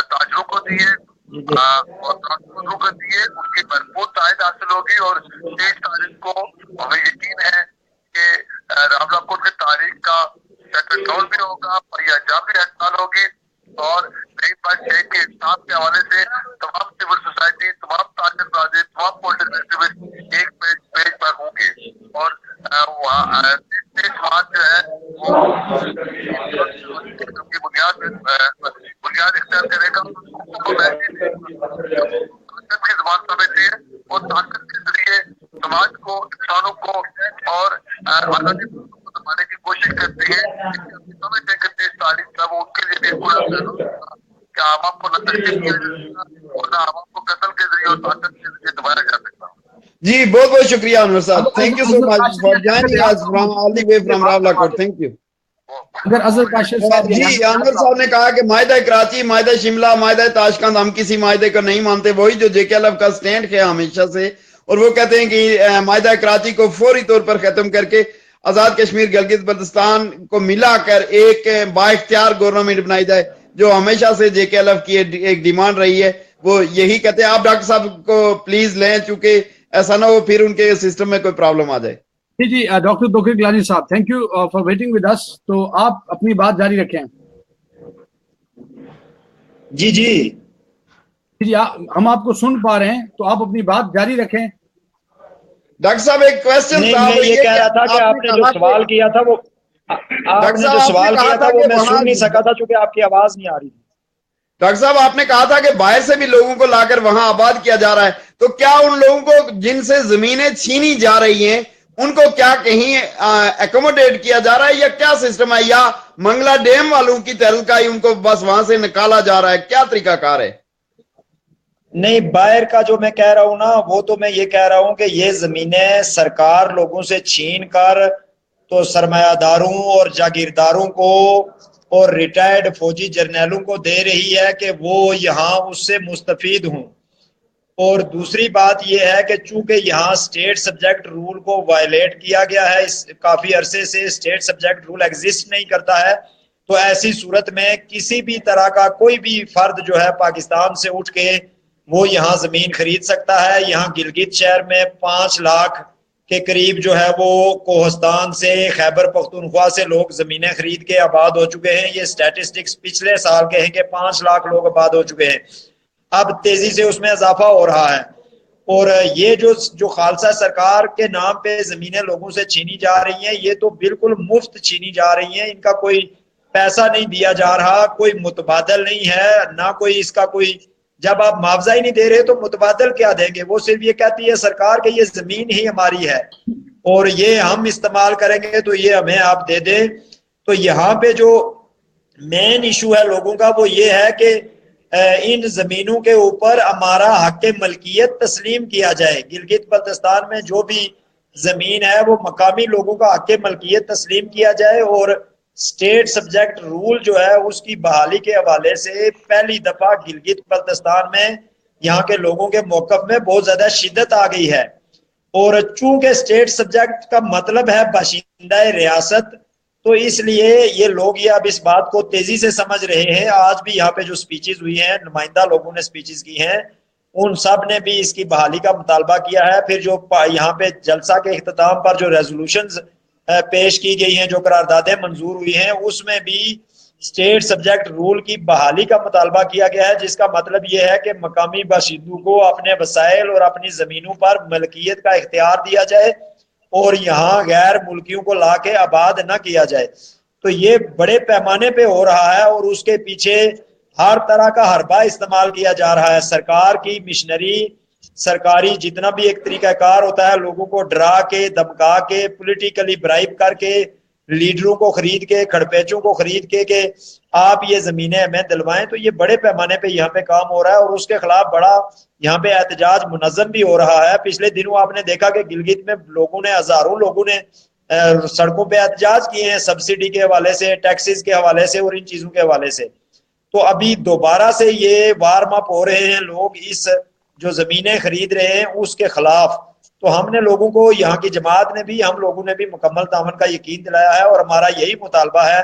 تاجروں کو دیے اور ٹرانسپورٹروں کو دیے. ان کی بھرپور تائید حاصل ہوگی اور 23 تاریخ کو ہمیں یقین ہے کہ راولہ کوٹ کی تاریخ کا شٹر ڈاؤن بھی ہوگا، پہیا جام بھی ہڑتال ہوگی اور نئی بات ہے کہ انصاف کے حوالے سے تمام سول سوسائٹی، تمام تاجر برادری، تمام پولیٹیکل ایکٹیوسٹ ایک پیج پر ہوں گے اور 30 مارچ جو ہے وہ بنیاد اختیار کرے گا. طاقت کی زبان سمجھتی ہے اور طاقت کے ذریعے سماج کو، انسانوں کو اور آزادی کو دبانے کی کوشش کرتی ہے. سمجھتے ہیں کہ 30 تاریخ کا وہ ان کے لیے بھی کہ عوام کو نہ تقسیم کیا جا سکتا اور نہ عوام کو قتل کے ذریعے اور طاقت کے ذریعے دبایا جا سکتا. جی بہت بہت شکریہ انور صاحب. Thank you so much for joining us from all the way from Rawalakot. Thank you. جی انور صاحب نے کہا کہ معاہدہ کراچی، معاہدہ شملہ، معاہدہ تاشکند ہم کسی معاہدے کو نہیں مانتے، وہی جو جے کے ایل ایف کا سٹینڈ ہے ہمیشہ سے، اور وہ کہتے ہیں کہ معاہدہ کراچی کو فوری طور پر ختم کر کے آزاد کشمیر گلگت بلتستان کو ملا کر ایک با اختیار گورنمنٹ بنائی جائے، جو ہمیشہ سے جے کے ایل ایف کی ایک ڈیمانڈ رہی ہے. وہ یہی کہتے ہیں. آپ ڈاکٹر صاحب کو پلیز لیں چونکہ ایسا نہ ہو پھر ان کے سسٹم میں کوئی پرابلم آ جائے. جی ڈاکٹر توقیر گیلانی صاحب، thank you for waiting with us. تو آپ اپنی بات جاری رکھیں. جی جی جی ہم آپ کو سن پا رہے ہیں، تو آپ اپنی بات جاری رکھیں. ڈاکٹر صاحب ایک کوشچن تھا، میں یہ کہہ رہا تھا کہ آپ نے جو سوال کیا تھا وہ میں سن نہیں سکا تھا چونکہ آپ کی آواز نہیں آ رہی تھی. ڈاکٹر صاحب آپ نے کہا تھا کہ باہر سے بھی لوگوں کو لا کر وہاں آباد کیا جا رہا ہے، تو کیا ان لوگوں کو جن سے زمینیں چھینی جا رہی ہیں ان کو کیا کہیں ایکوموڈیٹ کیا جا رہا ہے، یا کیا سسٹم ہے، یا منگلا ڈیم والوں کی تہلکائی ان کو بس وہاں سے نکالا جا رہا ہے، کیا طریقہ کار ہے؟ نہیں، باہر کا جو میں کہہ رہا ہوں نا، وہ تو میں یہ کہہ رہا ہوں کہ یہ زمینیں سرکار لوگوں سے چھین کر تو سرمایہ داروں اور جاگیرداروں کو اور ریٹائرڈ فوجی جرنیلوں کو دے رہی ہے کہ وہ یہاں اس سے مستفید ہوں. اور دوسری بات یہ ہے کہ چونکہ یہاں سٹیٹ سبجیکٹ رول کو وائلیٹ کیا گیا ہے، کافی عرصے سے سٹیٹ سبجیکٹ رول ایگزسٹ نہیں کرتا ہے، تو ایسی صورت میں کسی بھی طرح کا کوئی بھی فرد جو ہے پاکستان سے اٹھ کے وہ یہاں زمین خرید سکتا ہے. یہاں گلگت شہر میں 5 لاکھ کے قریب جو ہے وہ کوہستان سے، خیبر پختونخوا سے لوگ زمینیں خرید کے آباد ہو چکے ہیں. یہ سٹیٹسٹکس پچھلے سال کے ہیں کہ 5 لاکھ لوگ آباد ہو چکے ہیں. اب تیزی سے اس میں اضافہ ہو رہا ہے. اور یہ جو خالصہ سرکار کے نام پہ زمینیں لوگوں سے چھینی جا رہی ہیں، یہ تو بالکل مفت چھینی جا رہی ہیں. ان کا کوئی پیسہ نہیں دیا جا رہا، کوئی متبادل نہیں ہے، نہ کوئی اس کا کوئی، جب آپ معاوضہ ہی نہیں دے رہے تو متبادل کیا دیں گے؟ وہ صرف یہ کہتی ہے سرکار کہ یہ زمین ہی ہماری ہے اور یہ ہم استعمال کریں گے تو یہ ہمیں آپ دے دیں. تو یہاں پہ جو مین ایشو ہے لوگوں کا وہ یہ ہے کہ ان زمینوں کے اوپر ہمارا حق ملکیت تسلیم کیا جائے. گلگت بلتستان میں جو بھی زمین ہے وہ مقامی لوگوں کا حق ملکیت تسلیم کیا جائے. اور سٹیٹ سبجیکٹ رول جو ہے اس کی بحالی کے حوالے سے پہلی دفعہ گلگت بلتستان میں یہاں کے لوگوں کے موقف میں بہت زیادہ شدت آ گئی ہے. اور چونکہ سٹیٹ سبجیکٹ کا مطلب ہے باشندہ ریاست، تو اس لیے یہ لوگ یہ اب اس بات کو تیزی سے سمجھ رہے ہیں. آج بھی یہاں پہ جو سپیچز ہوئی ہیں، نمائندہ لوگوں نے سپیچز کی ہیں، ان سب نے بھی اس کی بحالی کا مطالبہ کیا ہے. پھر جو یہاں پہ جلسہ کے اختتام پر جو ریزولوشنز پیش کی گئی ہیں، جو قراردادیں منظور ہوئی ہیں، اس میں بھی سٹیٹ سبجیکٹ رول کی بحالی کا مطالبہ کیا گیا ہے، جس کا مطلب یہ ہے کہ مقامی باشندوں کو اپنے وسائل اور اپنی زمینوں پر ملکیت کا اختیار دیا جائے اور یہاں غیر ملکیوں کو لا کے آباد نہ کیا جائے. تو یہ بڑے پیمانے پہ ہو رہا ہے اور اس کے پیچھے ہر طرح کا حربہ استعمال کیا جا رہا ہے. سرکار کی مشنری، سرکاری جتنا بھی ایک طریقہ کار ہوتا ہے، لوگوں کو ڈرا کے، دمکا کے، پولیٹیکلی برائب کر کے، لیڈروں کو خرید کے، کھڑپیچوں کو خرید کے کہ آپ یہ زمینیں ہمیں دلوائیں. تو یہ بڑے پیمانے پہ یہاں پہ کام ہو رہا ہے اور اس کے خلاف بڑا یہاں پہ احتجاج منظم بھی ہو رہا ہے. پچھلے دنوں آپ نے دیکھا کہ گلگت میں لوگوں نے، ہزاروں لوگوں نے سڑکوں پہ احتجاج کیے ہیں، سبسڈی کے حوالے سے، ٹیکسز کے حوالے سے اور ان چیزوں کے حوالے سے. تو ابھی دوبارہ سے یہ وارم اپ ہو رہے ہیں لوگ اس جو زمینیں خرید رہے ہیں اس کے خلاف. تو ہم نے لوگوں کو، یہاں کی جماعت نے بھی، ہم لوگوں نے بھی مکمل تعاون کا یقین دلایا ہے اور ہمارا یہی مطالبہ ہے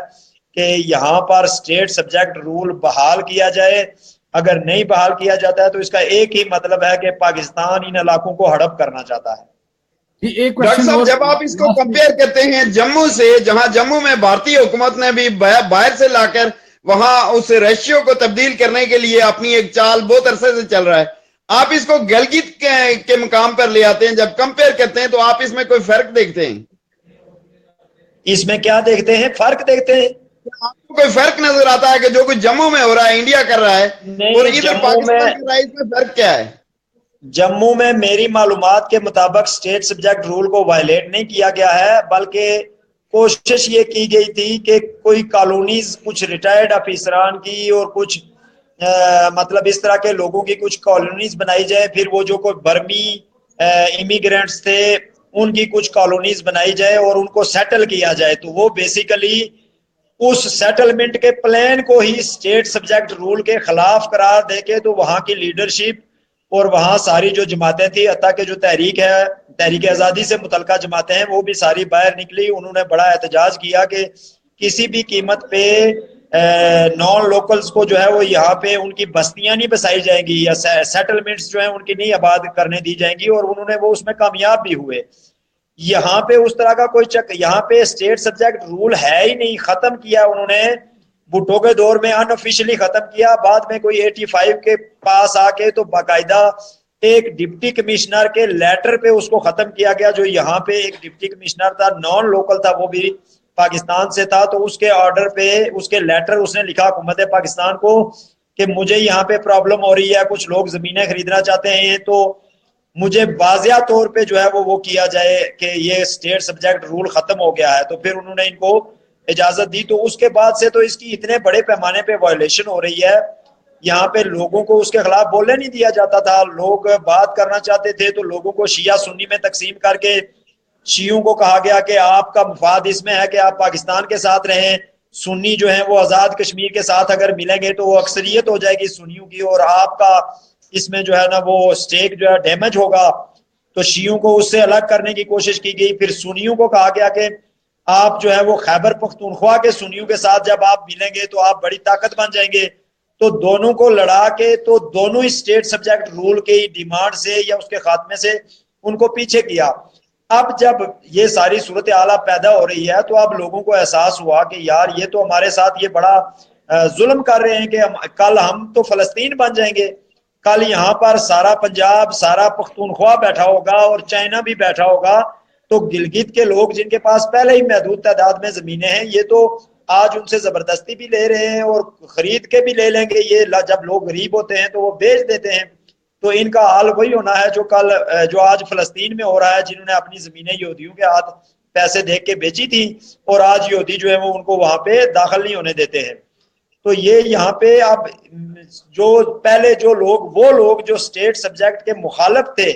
کہ یہاں پر سٹیٹ سبجیکٹ رول بحال کیا جائے. اگر نہیں بحال کیا جاتا ہے تو اس کا ایک ہی مطلب ہے کہ پاکستان ان علاقوں کو ہڑپ کرنا چاہتا ہے. ڈاکٹر صاحب جب آپ اس کو کمپیئر کرتے ہیں جموں سے، جہاں جموں میں بھارتی حکومت نے بھی باہر سے لا کر وہاں اس ریشیو کو تبدیل کرنے کے لیے اپنی ایک چال بہت عرصے سے چل رہا ہے، آپ اس کو گلگت کے مقام پر لے آتے ہیں، جب کمپیئر کرتے ہیں تو آپ اس میں کوئی فرق دیکھتے ہیں؟ اس میں کیا دیکھتے ہیں؟ فرق دیکھتے ہیں. آپ کو کوئی فرق نظر آتا ہے کہ جو کچھ جموں میں ہو رہا ہے، انڈیا کر رہا ہے، اور ادھر پاکستان کر رہا ہے، اس میں فرق کیا ہے؟ جموں میں میری معلومات کے مطابق سٹیٹ سبجیکٹ رول کو وائلیٹ نہیں کیا گیا ہے، بلکہ کوشش یہ کی گئی تھی کہ کوئی کالونیز کچھ ریٹائرڈ افیسران کی اور کچھ مطلب اس طرح کے لوگوں کی کچھ کالونیز بنائی جائے. پھر وہ جو کوئی برمی امیگرینٹس تھے ان کی کچھ کالونیز بنائی جائے اور ان کو سیٹل کیا جائے. تو وہ بیسیکلی اس سیٹلمنٹ کے پلان کو ہی سٹیٹ سبجیکٹ رول کے خلاف قرار دے کے تو وہاں کی لیڈرشپ اور وہاں ساری جو جماعتیں تھیں، حتیٰ کہ جو تحریک ہے، تحریک آزادی سے متعلقہ جماعتیں ہیں، وہ بھی ساری باہر نکلی. انہوں نے بڑا احتجاج کیا کہ کسی بھی قیمت پہ نان لوکلز کو جو ہے وہ یہاں پہ ان کی بستیاں نہیں بسائی جائیں گی یا سیٹلمنٹس جو ہیں ان کی نہیں آباد کرنے دی جائیں گی، اور انہوں نے وہ اس میں کامیاب بھی ہوئے. یہاں پہ اس طرح کا کوئی یہاں پہ اسٹیٹ سبجیکٹ رول ہے ہی نہیں، ختم کیا انہوں نے بھٹو کے دور میں ان آفیشلی ختم کیا، بعد میں کوئی 85 کے پاس آ کے تو باقاعدہ ایک ڈپٹی کمشنر کے لیٹر پہ اس کو ختم کیا گیا، جو یہاں پہ ایک ڈپٹی کمشنر تھا نان لوکل تھا، وہ بھی پاکستان سے تھا، تو اس کے آرڈر پہ اس کے لیٹر اس نے لکھا حکومت پاکستان کو کہ مجھے یہاں پہ پرابلم ہو رہی ہے، کچھ لوگ زمینیں خریدنا چاہتے ہیں، تو مجھے واضح طور پہ جو ہے وہ کیا جائے کہ یہ اسٹیٹ سبجیکٹ رول ختم ہو گیا ہے۔ تو پھر انہوں نے ان کو اجازت دی، تو اس کے بعد سے تو اس کی اتنے بڑے پیمانے پہ وائلیشن ہو رہی ہے، یہاں پہ لوگوں کو اس کے خلاف بولنے نہیں دیا جاتا تھا، لوگ بات کرنا چاہتے تھے تو لوگوں کو شیعہ سنی میں تقسیم کر کے شیعوں کو کہا گیا کہ آپ کا مفاد اس میں ہے کہ آپ پاکستان کے ساتھ رہیں، سنی جو ہیں وہ آزاد کشمیر کے ساتھ اگر ملیں گے تو وہ اکثریت ہو جائے گی سنیوں کی، اور آپ کا اس میں جو ہے نا وہ اسٹیک جو ہے ڈیمیج ہوگا، تو شیعوں کو اس سے الگ کرنے کی کوشش کی گئی۔ پھر سنیوں کو کہا گیا کہ آپ جو ہے وہ خیبر پختونخوا کے سنیوں کے ساتھ جب آپ ملیں گے تو آپ بڑی طاقت بن جائیں گے، تو دونوں کو لڑا کے تو دونوں ہی اسٹیٹ سبجیکٹ رول کی ڈیمانڈ سے یا اس کے خاتمے سے ان کو پیچھے کیا۔ اب جب یہ ساری صورتحال پیدا ہو رہی ہے تو اب لوگوں کو احساس ہوا کہ یار یہ تو ہمارے ساتھ یہ بڑا ظلم کر رہے ہیں کہ کل ہم تو فلسطین بن جائیں گے، کل یہاں پر سارا پنجاب سارا پختونخوا بیٹھا ہوگا اور چائنا بھی بیٹھا ہوگا، تو گلگت کے لوگ جن کے پاس پہلے ہی محدود تعداد میں زمینیں ہیں یہ تو آج ان سے زبردستی بھی لے رہے ہیں اور خرید کے بھی لے لیں گے، یہ جب لوگ غریب ہوتے ہیں تو وہ بیچ دیتے ہیں، تو ان کا حال وہی ہونا ہے جو آج فلسطین میں ہو رہا ہے، جنہوں نے اپنی زمینیں یہودیوں کے ہاتھ پیسے دیکھ کے بیچی تھی اور آج یہودی جو ہے وہ ان کو وہاں پہ داخل نہیں ہونے دیتے ہیں۔ تو یہ یہاں پہ اب جو پہلے جو لوگ وہ لوگ جو اسٹیٹ سبجیکٹ کے مخالف تھے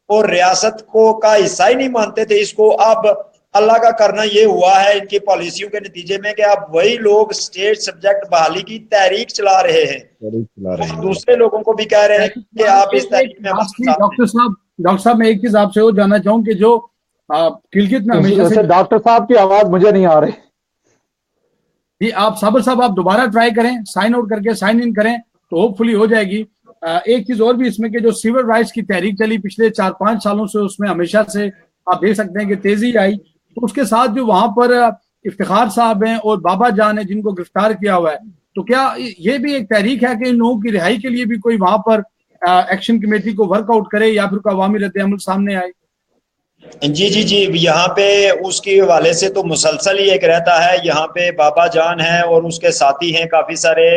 اور ریاست کو کا حصہ ہی نہیں مانتے تھے اس کو، اب اللہ کا کرنا یہ ہوا ہے ان کی پالیسیوں کے نتیجے میں کہ اب وہی لوگ اسٹیٹ سبجیکٹ بحالی کی تحریک چلا رہے ہیں، دوسرے لوگوں کو بھی کہہ رہے ہیں کہ آپ اس تحریک میں ڈاکٹر صاحب میں ایک چیز آپ سے وہ جاننا چاہوں کہ جو گلگت میں ہمیشہ سے ڈاکٹر صاحب کی آواز مجھے نہیں آ رہی جی، آپ صابر صاحب آپ دوبارہ ٹرائی کریں، سائن آؤٹ کر کے سائن ان کریں تو ہوپ فلی ہو جائے گی۔ ایک چیز اور بھی اس میں کہ جو سول رائٹس کی تحریک چلی پچھلے 4-5 سالوں سے، اس میں ہمیشہ سے آپ دیکھ سکتے ہیں کہ تیزی آئی، تو اس کے ساتھ جو وہاں پر افتخار صاحب ہیں اور بابا جان ہیں جن کو گرفتار کیا ہوا ہے، تو کیا یہ بھی ایک تحریک ہے کہ ان لوگوں کی رہائی کے لیے بھی کوئی وہاں پر ایکشن کمیٹی کو ورک آؤٹ کرے یا پھر کوئی عوامی رد عمل سامنے آئے؟ جی یہاں پہ اس کے حوالے سے تو مسلسل ہی ایک رہتا ہے، یہاں پہ بابا جان ہیں اور اس کے ساتھی ہیں کافی سارے،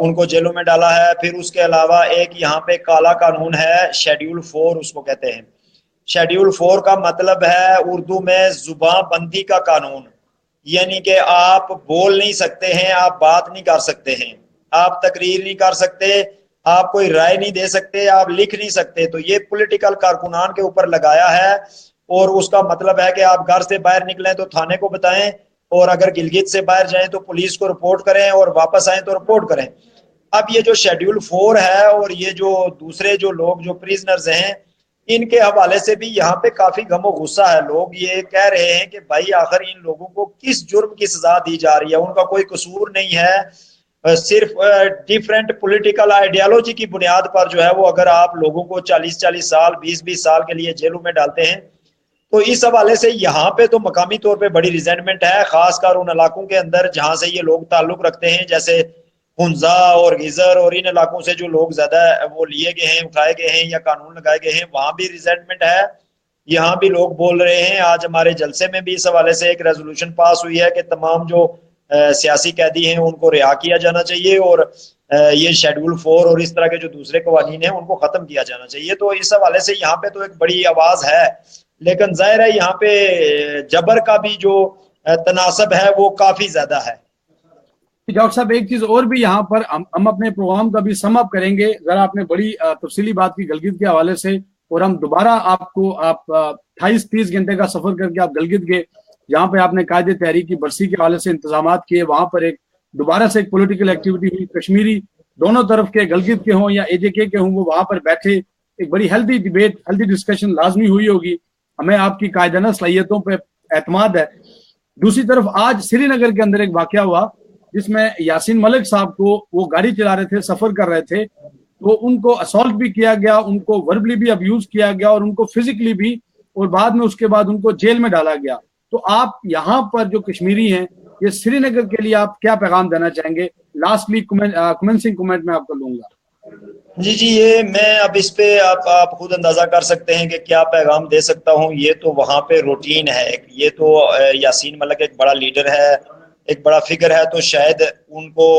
ان کو جیلوں میں ڈالا ہے۔ پھر اس کے علاوہ ایک یہاں پہ کالا قانون ہے، شیڈیول 4 اس کو کہتے ہیں۔ شیڈیول 4 کا مطلب ہے اردو میں زبان بندی کا قانون، یعنی کہ آپ بول نہیں سکتے ہیں، آپ بات نہیں کر سکتے ہیں، آپ تقریر نہیں کر سکتے، آپ کوئی رائے نہیں دے سکتے، آپ لکھ نہیں سکتے۔ تو یہ پولیٹیکل کارکنان کے اوپر لگایا ہے، اور اس کا مطلب ہے کہ آپ گھر سے باہر نکلیں تو تھانے کو بتائیں، اور اگر گلگت سے باہر جائیں تو پولیس کو رپورٹ کریں، اور واپس آئیں تو رپورٹ کریں۔ اب یہ جو شیڈیول 4 ہے اور یہ جو دوسرے جو لوگ جو پریزنرز ہیں ان کے حوالے سے بھی یہاں پہ کافی غم و غصہ ہے۔ لوگ یہ کہہ رہے ہیں کہ بھائی آخر ان لوگوں کو کس جرم کی سزا دی جا رہی ہے، ان کا کوئی قصور نہیں ہے، صرف ڈیفرنٹ پولیٹیکل آئیڈیالوجی کی بنیاد پر جو ہے وہ اگر آپ لوگوں کو 40 سال 20 سال کے لیے جیلوں میں ڈالتے ہیں، تو اس حوالے سے یہاں پہ تو مقامی طور پہ بڑی ریزنٹمنٹ ہے، خاص کر ان علاقوں کے اندر جہاں سے یہ لوگ تعلق رکھتے ہیں، جیسے ہنزا اور گیزر اور ان علاقوں سے جو لوگ زیادہ وہ لیے گئے ہیں، اٹھائے گئے ہیں یا قانون لگائے گئے ہیں، وہاں بھی ریزنٹمنٹ ہے۔ یہاں بھی لوگ بول رہے ہیں، آج ہمارے جلسے میں بھی اس حوالے سے ایک ریزولوشن پاس ہوئی ہے کہ تمام جو سیاسی قیدی ہیں ان کو رہا کیا جانا چاہیے، اور یہ شیڈول 4 اور اس طرح کے جو دوسرے قوانین ہیں ان کو ختم کیا جانا چاہیے۔ تو اس حوالے سے یہاں پہ تو ایک بڑی آواز ہے، لیکن ظاہر ہے یہاں پہ جبر کا بھی جو تناسب ہے وہ کافی زیادہ ہے۔ ڈاکٹر صاحب ایک چیز اور بھی یہاں پر ہم اپنے پروگرام کا بھی سم اپ کریں گے، ذرا آپ نے بڑی تفصیلی بات کی گلگت کے حوالے سے، اور ہم دوبارہ آپ 28-30 گھنٹے کا سفر کر کے آپ گلگت گئے، جہاں پہ آپ نے قائد تحریک کی برسی کے حوالے سے انتظامات کیے، وہاں پر ایک دوبارہ سے ایک پولیٹیکل ایکٹیویٹی ہوئی، کشمیری دونوں طرف کے گلگت کے ہوں یا AJK کے ہوں وہ وہاں پر بیٹھے، ایک بڑی ہیلدی ڈیبیٹ ہیلدی ڈسکشن لازمی ہوئی ہوگی، ہمیں آپ کی قائدانہ صلاحیتوں پہ اعتماد ہے۔ دوسری طرف آج سری نگر کے اندر ایک واقعہ ہوا جس میں یاسین ملک صاحب کو، وہ گاڑی چلا رہے تھے، سفر کر رہے تھے، تو ان کو اسالٹ بھی کیا گیا، ان کو وربلی بھی ابیوز کیا گیا اور ان کو فزیکلی بھی اور بعد میں اس کے بعد ان کو جیل میں ڈالا گیا. تو آپ یہاں پر جو کشمیری ہیں, یہ سری نگر کے لیے آپ کیا پیغام دینا چاہیں گے؟ لاسٹلی کمنسنگ کمنٹ میں آپ کو لوں گا. جی یہ میں اب اس پہ آپ خود اندازہ کر سکتے ہیں کہ کیا پیغام دے سکتا ہوں. یہ تو وہاں پہ روٹین ہے. یہ تو یاسین ملک ایک بڑا لیڈر ہے, ایک بڑا فگر ہے, تو شاید ان کو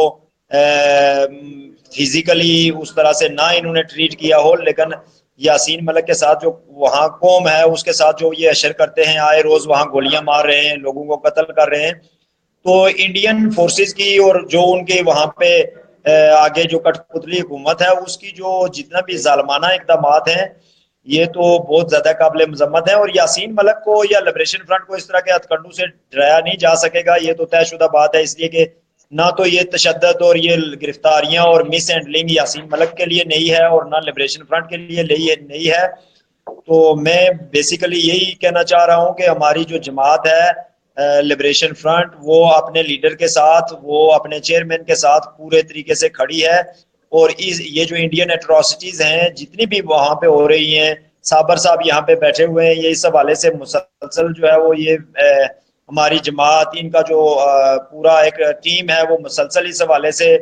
فزیکلی اس طرح سے نہ انہوں نے ٹریٹ کیا ہو, لیکن یاسین ملک کے ساتھ جو وہاں قوم ہے اس کے ساتھ جو یہ اشر کرتے ہیں, آئے روز وہاں گولیاں مار رہے ہیں, لوگوں کو قتل کر رہے ہیں, تو انڈین فورسز کی اور جو ان کے وہاں پہ آگے جو کٹ پتلی حکومت ہے اس کی جو جتنا بھی ظالمانہ اقدامات ہیں یہ تو بہت زیادہ قابل مذمت ہے. اور یاسین ملک کو یا لبریشن فرنٹ کو اس طرح کے ہتھ کنڈوں سے ڈرایا نہیں جا سکے گا, یہ تو طے شدہ بات ہے. اس لیے کہ نہ تو یہ تشدد اور یہ گرفتاریاں اور مس ہینڈلنگ یاسین ملک کے لیے نہیں ہے اور نہ لبریشن فرنٹ کے لیے نہیں ہے. تو میں بیسیکلی یہی کہنا چاہ رہا ہوں کہ ہماری جو جماعت ہے لبریشن فرنٹ, وہ اپنے لیڈر کے ساتھ, وہ اپنے چیئرمین کے ساتھ پورے طریقے سے کھڑی ہے. اور یہ جو انڈین ایٹراسٹیز ہیں جتنی بھی وہاں پہ ہو رہی ہیں, صابر صاحب یہاں پہ بیٹھے ہوئے ہیں, یہ اس حوالے سے مسلسل جو ہے وہ یہ ہماری جماعت, ان کا جو پورا ایک ٹیم ہے وہ مسلسل اس حوالے سے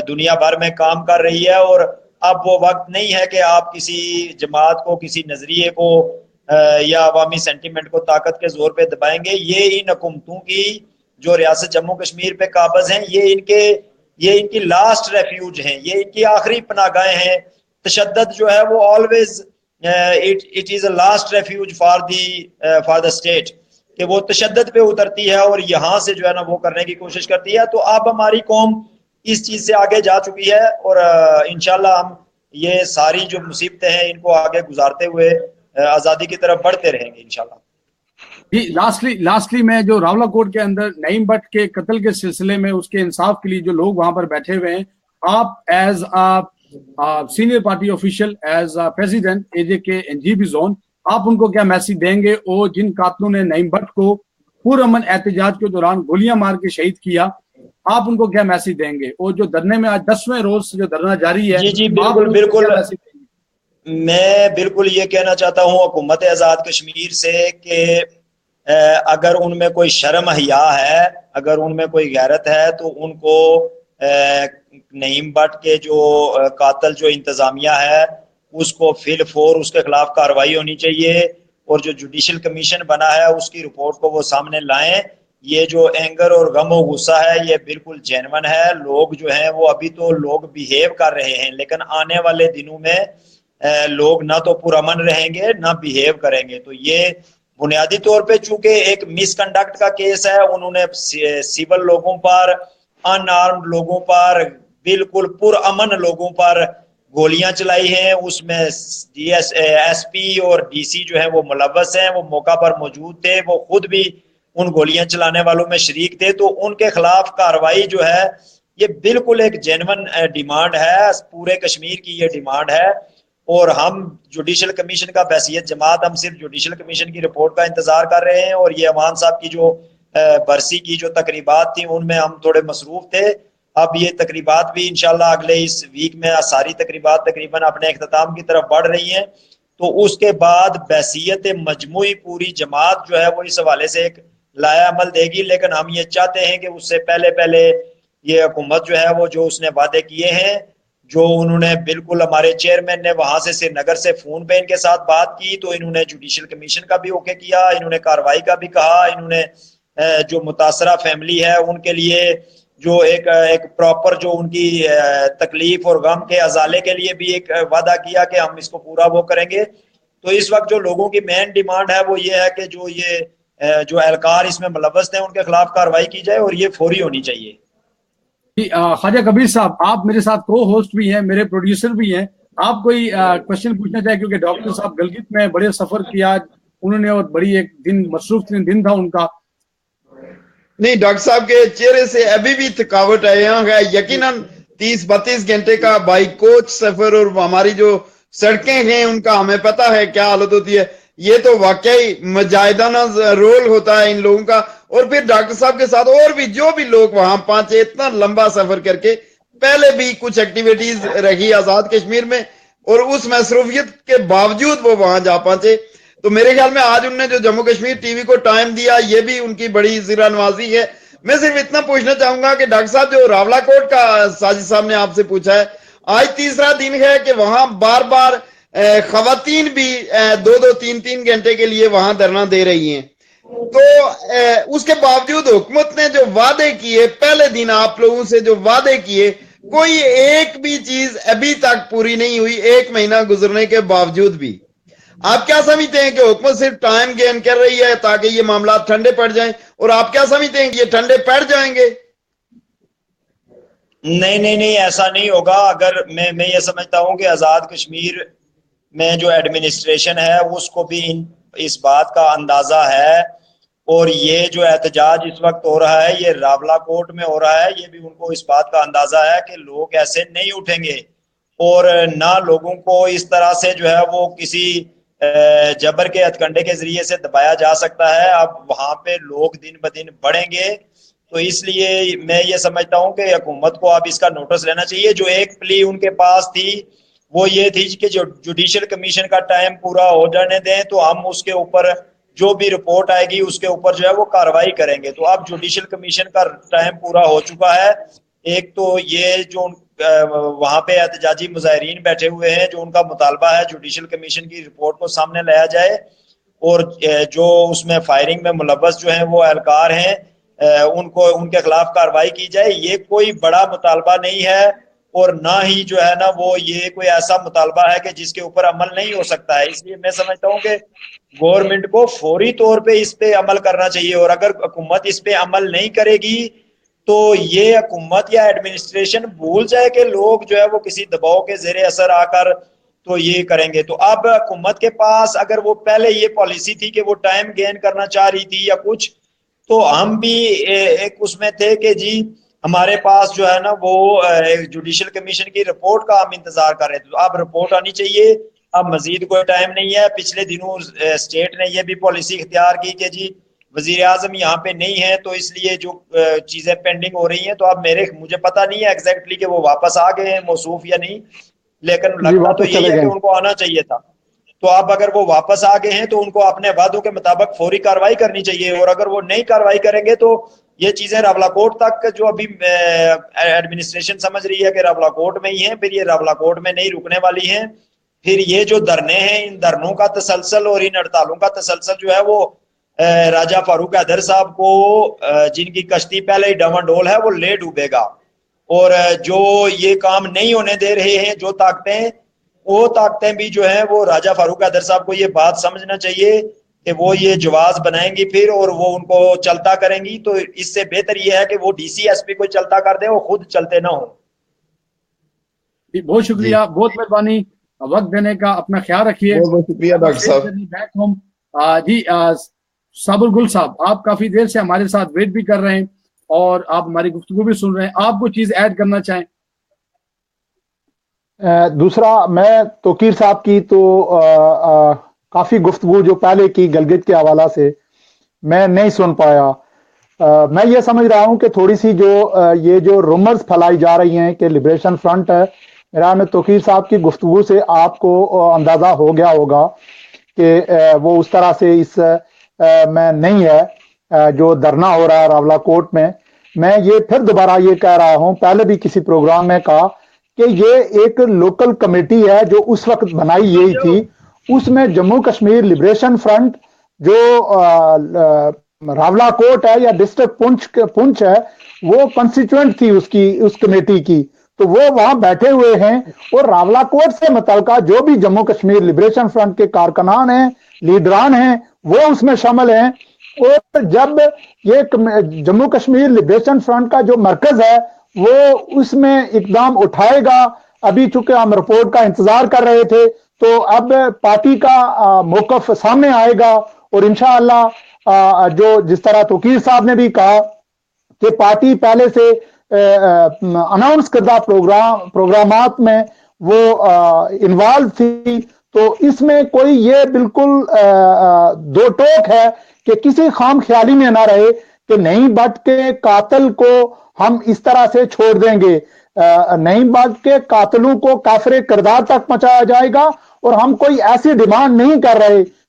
دنیا بھر میں کام کر رہی ہے. اور اب وہ وقت نہیں ہے کہ آپ کسی جماعت کو, کسی نظریے کو یا عوامی سینٹیمنٹ کو طاقت کے زور پہ دبائیں گے. یہ ان حکومتوں کی جو ریاست جموں کشمیر پہ قابض ہیں, یہ ان کی لاسٹ ریفیوج ہیں, یہ ان کی آخری پناہ گاہیں ہیں. تشدد جو ہے وہ always it is a last refuge for the state, کہ وہ تشدد پہ اترتی ہے اور یہاں سے جو ہے نا وہ کرنے کی کوشش کرتی ہے. تو اب ہماری قوم اس چیز سے آگے جا چکی ہے اور انشاءاللہ ہم یہ ساری جو مصیبتیں ہیں ان کو آگے گزارتے ہوئے آزادی کی طرف بڑھتے رہیں گے انشاءاللہ. جی لاسٹلی میں جو راولہ کوٹ کے اندر نعیم بٹ کے قتل کے سلسلے میں اس کے انصاف کے لیے جو لوگ وہاں پر بیٹھے ہوئے ہیں, آپ as senior party official, as president A J K این جی بی زون, آپ ان کو کیا میسج دیں گے؟ اور جن قاتلوں نے نعیم بٹ کو پرامن احتجاج کے دوران گولیاں مار کے شہید کیا, آپ ان کو کیا میسج دیں گے؟ اور جو دھرنے میں آج 10ویں روز جو دھرنا جاری ہے, جی بالکل میں بالکل یہ کہنا چاہتا ہوں حکومت آزاد کشمیر سے کہ اگر ان میں کوئی شرم حیا ہے, اگر ان میں کوئی غیرت ہے, تو ان کو نعیم بٹ کے جو قاتل جو انتظامیہ ہے اس کو فی الفور اس کے خلاف کارروائی ہونی چاہیے. اور جو جوڈیشل کمیشن بنا ہے اس کی رپورٹ کو وہ سامنے لائیں. یہ جو اینگر اور غم و غصہ ہے یہ بالکل جینون ہے. لوگ جو ہیں وہ ابھی تو لوگ بیہیو کر رہے ہیں, لیکن آنے والے دنوں میں لوگ نہ تو پرامن رہیں گے نہ بیہیو کریں گے. تو یہ بنیادی طور پہ چونکہ ایک مس کنڈکٹ کا کیس ہے, انہوں نے سول لوگوں پر, ان آرمڈ لوگوں پر, بالکل پرامن لوگوں پر گولیاں چلائی ہیں. اس میں ایس پی اور ڈی سی جو ہیں وہ ملوث ہیں, وہ موقع پر موجود تھے, وہ خود بھی ان گولیاں چلانے والوں میں شریک تھے. تو ان کے خلاف کارروائی جو ہے یہ بالکل ایک جینون ڈیمانڈ ہے, پورے کشمیر کی یہ ڈیمانڈ ہے. اور ہم جوڈیشل کمیشن کا بحیثیت جماعت ہم صرف جوڈیشل کمیشن کی رپورٹ کا انتظار کر رہے ہیں. اور یہ امان صاحب کی جو برسی کی جو تقریبات تھیں ان میں ہم تھوڑے مصروف تھے. اب یہ تقریبات بھی انشاءاللہ اگلے اس ویک میں ساری تقریبات تقریباً اپنے اختتام کی طرف بڑھ رہی ہیں. تو اس کے بعد بحیثیت مجموعی پوری جماعت جو ہے وہ اس حوالے سے ایک لایا عمل دے گی. لیکن ہم یہ چاہتے ہیں کہ اس سے پہلے یہ حکومت جو ہے وہ جو اس نے وعدے کیے ہیں, جو انہوں نے بالکل ہمارے چیئرمین نے وہاں سے سری نگر سے فون پہ ان کے ساتھ بات کی, تو انہوں نے جوڈیشل کمیشن کا بھی اوکے کیا, انہوں نے کارروائی کا بھی کہا, انہوں نے جو متاثرہ فیملی ہے ان کے لیے جو ایک پراپر جو ان کی تکلیف اور غم کے ازالے کے لیے بھی ایک وعدہ کیا کہ ہم اس کو پورا وہ کریں گے. تو اس وقت جو لوگوں کی مین ڈیمانڈ ہے وہ یہ ہے کہ جو اہلکار اس میں ملوث ہیں ان کے خلاف کارروائی کی جائے اور یہ فوری ہونی چاہیے. خواجہ کبیر صاحب, آپ میرے ساتھ کو ہوسٹ بھی ہیں, میرے پروڈیوسر بھی ہیں, آپ کوئی کوشچن پوچھنا چاہیں؟ کیونکہ ڈاکٹر صاحب گلگت میں بڑے سفر کیا انہوں نے اور بڑی ایک دن مصروف دن تھا ان کا. نہیں, ڈاکٹر صاحب کے چہرے سے ابھی بھی تھکاوٹ ہے. یہاں ہے یقیناً 30-32 گھنٹے کا بائی کوچ سفر, اور ہماری جو سڑکیں ہیں ان کا ہمیں پتا ہے کیا حالت ہوتی ہے. یہ تو واقعی مجاہدانہ رول ہوتا ہے ان لوگوں کا. اور پھر ڈاکٹر صاحب کے ساتھ اور بھی جو بھی لوگ وہاں پہنچے, اتنا لمبا سفر کر کے, پہلے بھی کچھ ایکٹیویٹیز رہی آزاد کشمیر میں, اور اس مصروفیت کے باوجود وہ وہاں جا پہنچے. تو میرے خیال میں آج انہوں نے جو جموں کشمیر ٹی وی کو ٹائم دیا یہ بھی ان کی بڑی زیرہ نوازی ہے. میں صرف اتنا پوچھنا چاہوں گا کہ ڈاکٹر صاحب جو راولہ کوٹ کا ساجد صاحب نے آپ سے پوچھا ہے, آج تیسرا دن ہے کہ وہاں بار بار خواتین بھی 2-3 گھنٹے کے لیے وہاں دھرنا دے رہی ہیں, تو اس کے باوجود حکومت نے جو وعدے کیے پہلے دن آپ لوگوں سے جو وعدے کیے کوئی ایک بھی چیز ابھی تک پوری نہیں ہوئی, 1 مہینہ گزرنے کے باوجود بھی. آپ کیا سمجھتے ہیں کہ حکومت صرف ٹائم گین کر رہی ہے تاکہ یہ معاملات ٹھنڈے پڑ جائیں, اور آپ کیا سمجھتے ہیں کہ یہ ٹھنڈے پڑ جائیں گے؟ نہیں ایسا نہیں ہوگا. اگر میں یہ سمجھتا ہوں کہ آزاد کشمیر میں جو ایڈمنسٹریشن ہے اس کو بھی اس بات کا اندازہ ہے, اور یہ جو احتجاج اس وقت ہو رہا ہے یہ راولہ کوٹ میں ہو رہا ہے, یہ بھی ان کو اس بات کا اندازہ ہے کہ لوگ ایسے نہیں اٹھیں گے, اور نہ لوگوں کو اس طرح سے جو ہے وہ کسی جبر کے ہتھکنڈے کے ذریعے سے دبایا جا سکتا ہے. اب وہاں پہ لوگ دن بدن بڑھیں گے, تو اس لیے میں یہ سمجھتا ہوں کہ حکومت کو اب اس کا نوٹس لینا چاہیے. جو ایک پلی ان کے پاس تھی وہ یہ تھی کہ جو جوڈیشل کمیشن کا ٹائم پورا ہو جانے دیں تو ہم اس کے اوپر جو بھی رپورٹ آئے گی اس کے اوپر جو ہے وہ کارروائی کریں گے. تو اب جوڈیشل کمیشن کا ٹائم پورا ہو چکا ہے. ایک تو یہ جو وہاں پہ احتجاجی مظاہرین بیٹھے ہوئے ہیں جو ان کا مطالبہ ہے جوڈیشل کمیشن کی رپورٹ کو سامنے لایا جائے, اور جو اس میں فائرنگ میں ملوث جو ہیں وہ اہلکار ہیں ان کے خلاف کارروائی کی جائے. یہ کوئی بڑا مطالبہ نہیں ہے, اور نہ ہی جو ہے نا وہ یہ کوئی ایسا مطالبہ ہے کہ جس کے اوپر عمل نہیں ہو سکتا ہے. اس لیے میں سمجھتا ہوں کہ گورنمنٹ کو فوری طور پہ اس پہ عمل کرنا چاہیے, اور اگر حکومت اس پہ عمل نہیں کرے گی تو یہ حکومت یا ایڈمنسٹریشن بھول جائے کہ لوگ جو ہے وہ کسی دباؤ کے زیر اثر آ کر تو یہ کریں گے. تو اب حکومت کے پاس اگر وہ پہلے یہ پالیسی تھی کہ وہ ٹائم گین کرنا چاہ رہی تھی یا کچھ, تو ہم بھی ایک اس میں تھے کہ جی ہمارے پاس جو ہے نا وہ جوڈیشل کمیشن کی رپورٹ کا ہم انتظار کر رہے تھے. تو اب رپورٹ آنی چاہیے, اب مزید کوئی ٹائم نہیں ہے. پچھلے دنوں اسٹیٹ نے یہ بھی پالیسی اختیار کی کہ جی وزیر اعظم یہاں پہ نہیں ہے تو اس لیے جو چیزیں پینڈنگ ہو رہی ہیں, تو اب مجھے پتہ نہیں ہے ایگزیکٹلی کہ وہ واپس آ گئے ہیں موصوف یا نہیں, لیکن لگتا تو یہی ہے کہ ان کو آنا چاہیے تھا. تو اب اگر وہ واپس آ گئے ہیں تو ان کو اپنے وعدوں کے مطابق فوری کارروائی کرنی چاہیے, اور اگر وہ نہیں کارروائی کریں گے تو یہ چیزیں راولہ کوٹ تک جو ابھی ایڈمنسٹریشن سمجھ رہی ہے کہ راولہ کوٹ میں ہی ہیں, پھر یہ راولہ کوٹ میں نہیں رکنے والی ہیں. پھر یہ جو دھرنے ہیں ان دھرنوں کا تسلسل اور ان ہڑتالوں کا تسلسل جو ہے وہ راجہ فاروق حیدر صاحب کو جن کی کشتی پہلے ہی ڈاواڈول ہے وہ لے ڈوبے گا, اور جو یہ کام نہیں ہونے دے رہے ہیں جو طاقتیں, وہ طاقتیں بھی جو ہیں وہ راجہ فاروق حیدر صاحب کو یہ بات سمجھنا چاہیے کہ وہ یہ جواز بنائیں گی پھر, اور وہ ان کو چلتا کریں گی. تو اس سے بہتر یہ ہے کہ وہ ڈی سی ایس پی کو چلتا کر دیں, وہ خود چلتے نہ ہوں. بہت شکریہ, بہت مہربانی وقت دینے کا, اپنا خیال رکھیے. بہت شکریہ ڈاکٹر صاحب. جی صابر گل صاحب, آپ کافی دیر سے ہمارے ساتھ ویٹ بھی کر رہے ہیں اور آپ ہماری گفتگو بھی سن رہے ہیں, آپ کو چیز ایڈ کرنا چاہیں؟ دوسرا, میں توقیر صاحب کی تو کافی گفتگو جو پہلے کی گلگت کے حوالہ سے میں نہیں سن پایا. میں یہ سمجھ رہا ہوں کہ تھوڑی سی جو یہ جو رومرز پھیلائی جا رہی ہیں کہ لبریشن فرنٹ ہے, میرا میں توقیر صاحب کی گفتگو سے آپ کو اندازہ ہو گیا ہوگا کہ وہ اس طرح سے اس میں نہیں ہے جو دھرنا ہو رہا ہے راولہ کوٹ میں. میں یہ پھر دوبارہ یہ کہہ رہا ہوں, پہلے بھی کسی پروگرام میں کہا کہ یہ ایک لوکل کمیٹی ہے جو اس وقت بنائی گئی تھی, اس میں جموں کشمیر لبریشن فرنٹ جو راولہ کوٹ ہے یا ڈسٹرکٹ پنچ ہے وہ کنسٹیچوئنٹ تھی اس کمیٹی کی, تو وہ وہاں بیٹھے ہوئے ہیں, اور راولہ کوٹ سے متعلقہ جو بھی جموں کشمیر لبریشن فرنٹ کے کارکنان ہیں, لیڈران ہیں, وہ اس میں شامل ہیں. اور جب یہ جموں کشمیر لبریشن فرنٹ کا جو مرکز ہے وہ اس میں اقدام اٹھائے گا, ابھی چونکہ ہم رپورٹ کا انتظار کر رہے تھے, تو اب پارٹی کا موقف سامنے آئے گا, اور انشاءاللہ جو جس طرح توقیر صاحب نے بھی کہا کہ پارٹی پہلے سے اناؤنس کردہ پروگرامات میں وہ انوالو تھی, تو اس میں کوئی یہ بالکل دو ٹوک ہے کہ کسی خام خیالی میں نہ رہے کہ نہیں بٹ کے قاتل کو ہم اس طرح سے چھوڑ دیں گے, نہیں بٹ کے قاتلوں کو کافر کردار تک پہنچایا جائے گا, اور ہم کوئی ایسی ڈیمانڈ نہیں کر رہے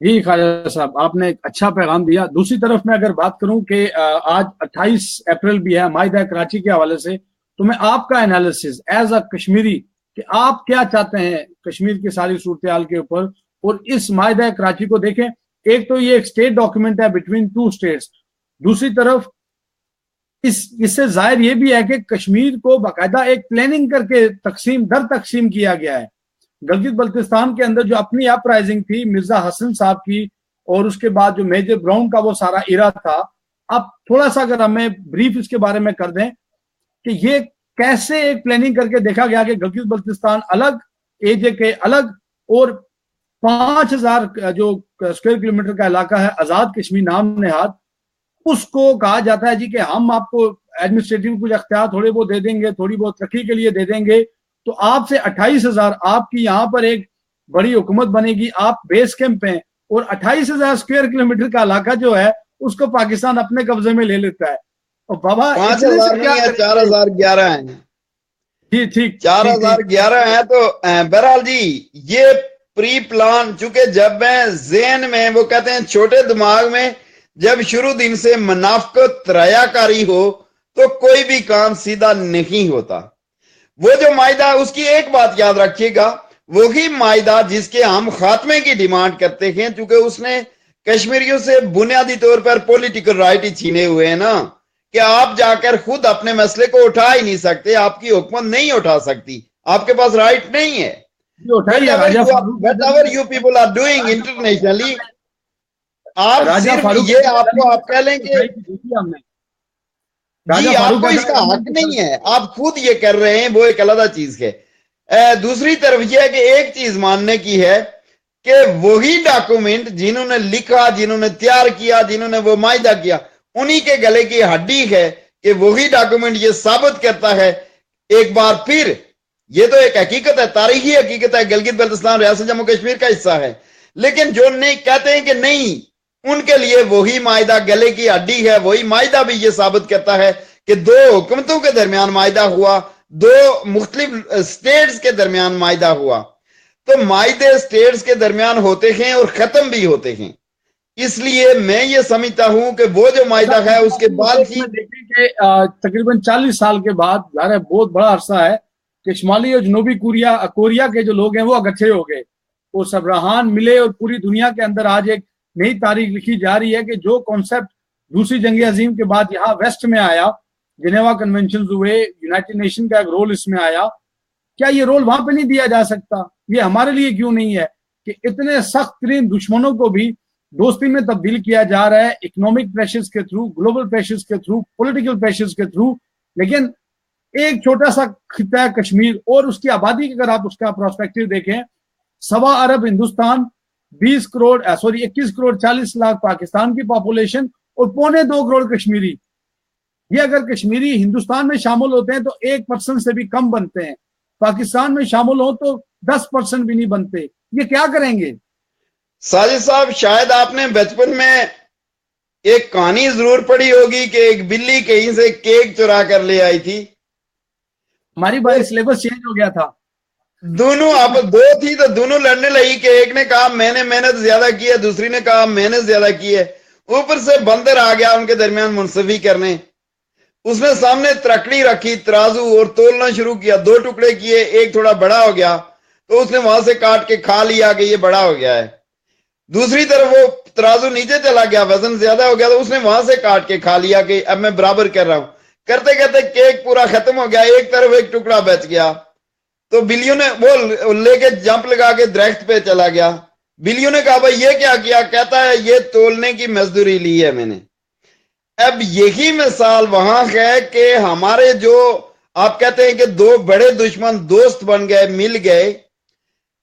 جی خواجہ صاحب، آپ نے ایک اچھا پیغام دیا. دوسری طرف میں اگر بات کروں کہ آج 28 اپریل بھی ہے معاہدہ کراچی کے حوالے سے، تو میں آپ کا انالیسس ایز اے کشمیری کہ آپ کیا چاہتے ہیں کشمیر کی ساری صورتحال کے اوپر، اور اس معاہدہ کراچی کو دیکھیں. ایک تو یہ ایک اسٹیٹ ڈاکیومنٹ ہے بٹوین ٹو اسٹیٹس، دوسری طرف اس سے ظاہر یہ بھی ہے کہ کشمیر کو باقاعدہ ایک پلاننگ کر کے تقسیم کیا گیا ہے. گلگت بلتستان کے اندر جو اپنی اپ رائزنگ تھی مرزا حسن صاحب کی، اور اس کے بعد جو میجر براؤن کا وہ سارا ایرا تھا، اب تھوڑا سا اگر ہمیں بریف اس کے بارے میں کر دیں کہ یہ کیسے ایک پلاننگ کر کے دیکھا گیا کہ گلگت بلتستان الگ، اے جے کے الگ، اور 5000 جو اسکوائر کلومیٹر کا علاقہ ہے آزاد کشمیر نام نہاد، اس کو کہا جاتا ہے جی کہ ہم آپ کو ایڈمنسٹریٹو کچھ اختیار تھوڑے بہت دے دیں گے، تھوڑی بہت ترقی کے لیے دے دیں گے. تو آپ سے 28,000 آپ کی یہاں پر ایک بڑی حکومت بنے گی، آپ بیس کیمپ ہیں، اور 28,000 اسکوائر کلومیٹر کا علاقہ جو ہے اس کو پاکستان اپنے قبضے میں لے لیتا ہے. اور بابا 5,000 نہیں ہے، 4,011 ہیں. جی ٹھیک، 4,011 ہیں. تو بہرحال جی یہ پری پلان، چونکہ جب میں ذہن میں، وہ کہتے ہیں چھوٹے دماغ میں جب شروع دن سے منافقت ریا کاری ہو تو کوئی بھی کام سیدھا نہیں ہوتا. وہ جو معاہدہ، اس کی ایک بات یاد رکھیے گا، وہی معاہدہ جس کے ہم خاتمے کی ڈیمانڈ کرتے ہیں، چونکہ اس نے کشمیریوں سے بنیادی طور پر پولیٹیکل رائٹ ہی چھینے ہوئے ہیں نا، کہ آپ جا کر خود اپنے مسئلے کو اٹھا ہی نہیں سکتے، آپ کی حکومت نہیں اٹھا سکتی، آپ کے پاس رائٹ نہیں ہے. whatever you people are doing internationally، آپ صرف یہ آپ کہہ لیں کہ جی آپ کو اس کا حق نہیں ہے، آپ خود یہ کر رہے ہیں، وہ ایک علیحدہ چیز ہے. دوسری طرف یہ ہے کہ ایک چیز ماننے کی ہے کہ وہی ڈاکومنٹ جنہوں نے لکھا، جنہوں نے تیار کیا، جنہوں نے وہ معاہدہ کیا، انہی کے گلے کی ہڈی ہے کہ وہی ڈاکومنٹ یہ ثابت کرتا ہے ایک بار پھر، یہ تو ایک حقیقت ہے، تاریخی حقیقت ہے، گلگت بلتستان ریاست جموں کشمیر کا حصہ ہے. لیکن جو نہیں کہتے ہیں کہ نہیں، ان کے لیے وہی معاہدہ گلے کی ہڈی ہے. وہی معاہدہ بھی یہ ثابت کرتا ہے کہ دو حکومتوں کے درمیان معاہدہ ہوا، دو مختلف سٹیٹس کے درمیان معاہدہ ہوا. تو معاہدے سٹیٹس کے درمیان ہوتے ہیں اور ختم بھی ہوتے ہیں. اس لیے میں یہ سمجھتا ہوں کہ وہ جو معاہدہ ہے اس کے بعد ہی دیکھیں کہ تقریباً 40 سال کے بعد، ظاہر بہت بڑا عرصہ ہے کہ شمالی اور جنوبی کوریا کے جو لوگ ہیں وہ اکٹھے ہو گئے، وہ سبراہان ملے، اور پوری دنیا کے اندر آج ایک نئی تاریخ لکھی جا رہی ہے کہ جو کانسیپٹ دوسری جنگ عظیم کے بعد یہاں ویسٹ میں آیا، جنیوا کنونشنز ہوئے، یونائٹڈ نیشن کا ایک رول اس میں آیا، کیا یہ رول وہاں پہ نہیں دیا جا سکتا؟ یہ ہمارے لیے کیوں نہیں ہے کہ اتنے سخت ترین دشمنوں کو بھی دوستی میں تبدیل کیا جا رہا ہے، اکنامک پریشرز کے تھرو، گلوبل پریشرز کے تھرو، پولیٹیکل پریشرز کے تھرو. لیکن ایک چھوٹا سا خطہ ہے کشمیر، اور اس کی آبادی اگر آپ اس کا پرسپیکٹو دیکھیں، 1.25 ارب ہندوستان، 21 کروڑ 40 لاکھ پاکستان کی پاپولیشن، اور 2.25 کروڑ کشمیری. یہ اگر کشمیری ہندوستان میں شامل ہوتے ہیں تو 1% سے بھی کم بنتے ہیں، پاکستان میں شامل ہوں تو 10% بھی نہیں بنتے. یہ کیا کریں گے؟ ساجد صاحب، شاید آپ نے بچپن میں ایک کہانی ضرور پڑھی ہوگی کہ ایک بلی کہیں سے کیک چرا کر لے آئی تھی. ہماری باری سلیبس چینج ہو گیا تھا، دونوں آپ دو تھی تو دونوں لڑنے لگی کہ ایک نے کہا میں نے محنت زیادہ کی ہے، دوسری نے کہا میں نے زیادہ کی ہے. اوپر سے بندر آ گیا ان کے درمیان منصفی کرنے. اس نے سامنے ترکڑی رکھی، ترازو، اور تولنا شروع کیا. 2 ٹکڑے کیے، ایک تھوڑا بڑا ہو گیا تو اس نے وہاں سے کاٹ کے کھا لیا کہ یہ بڑا ہو گیا ہے. دوسری طرف وہ ترازو نیچے چلا گیا، وزن زیادہ ہو گیا تو اس نے وہاں سے کاٹ کے کھا لیا کہ اب میں برابر کر رہا ہوں. کرتے کرتے کیک پورا ختم ہو گیا، ایک طرف ایک ٹکڑا بچ گیا. تو بلیوں نے وہ لے کے جمپ لگا کے درخت پہ چلا گیا. بلیوں نے کہا بھائی یہ کیا کیا؟ کہتا ہے یہ تولنے کی مزدوری لی ہے میں نے. اب یہی مثال وہاں ہے کہ ہمارے جو آپ کہتے ہیں کہ 2 بڑے دشمن دوست بن گئے، مل گئے،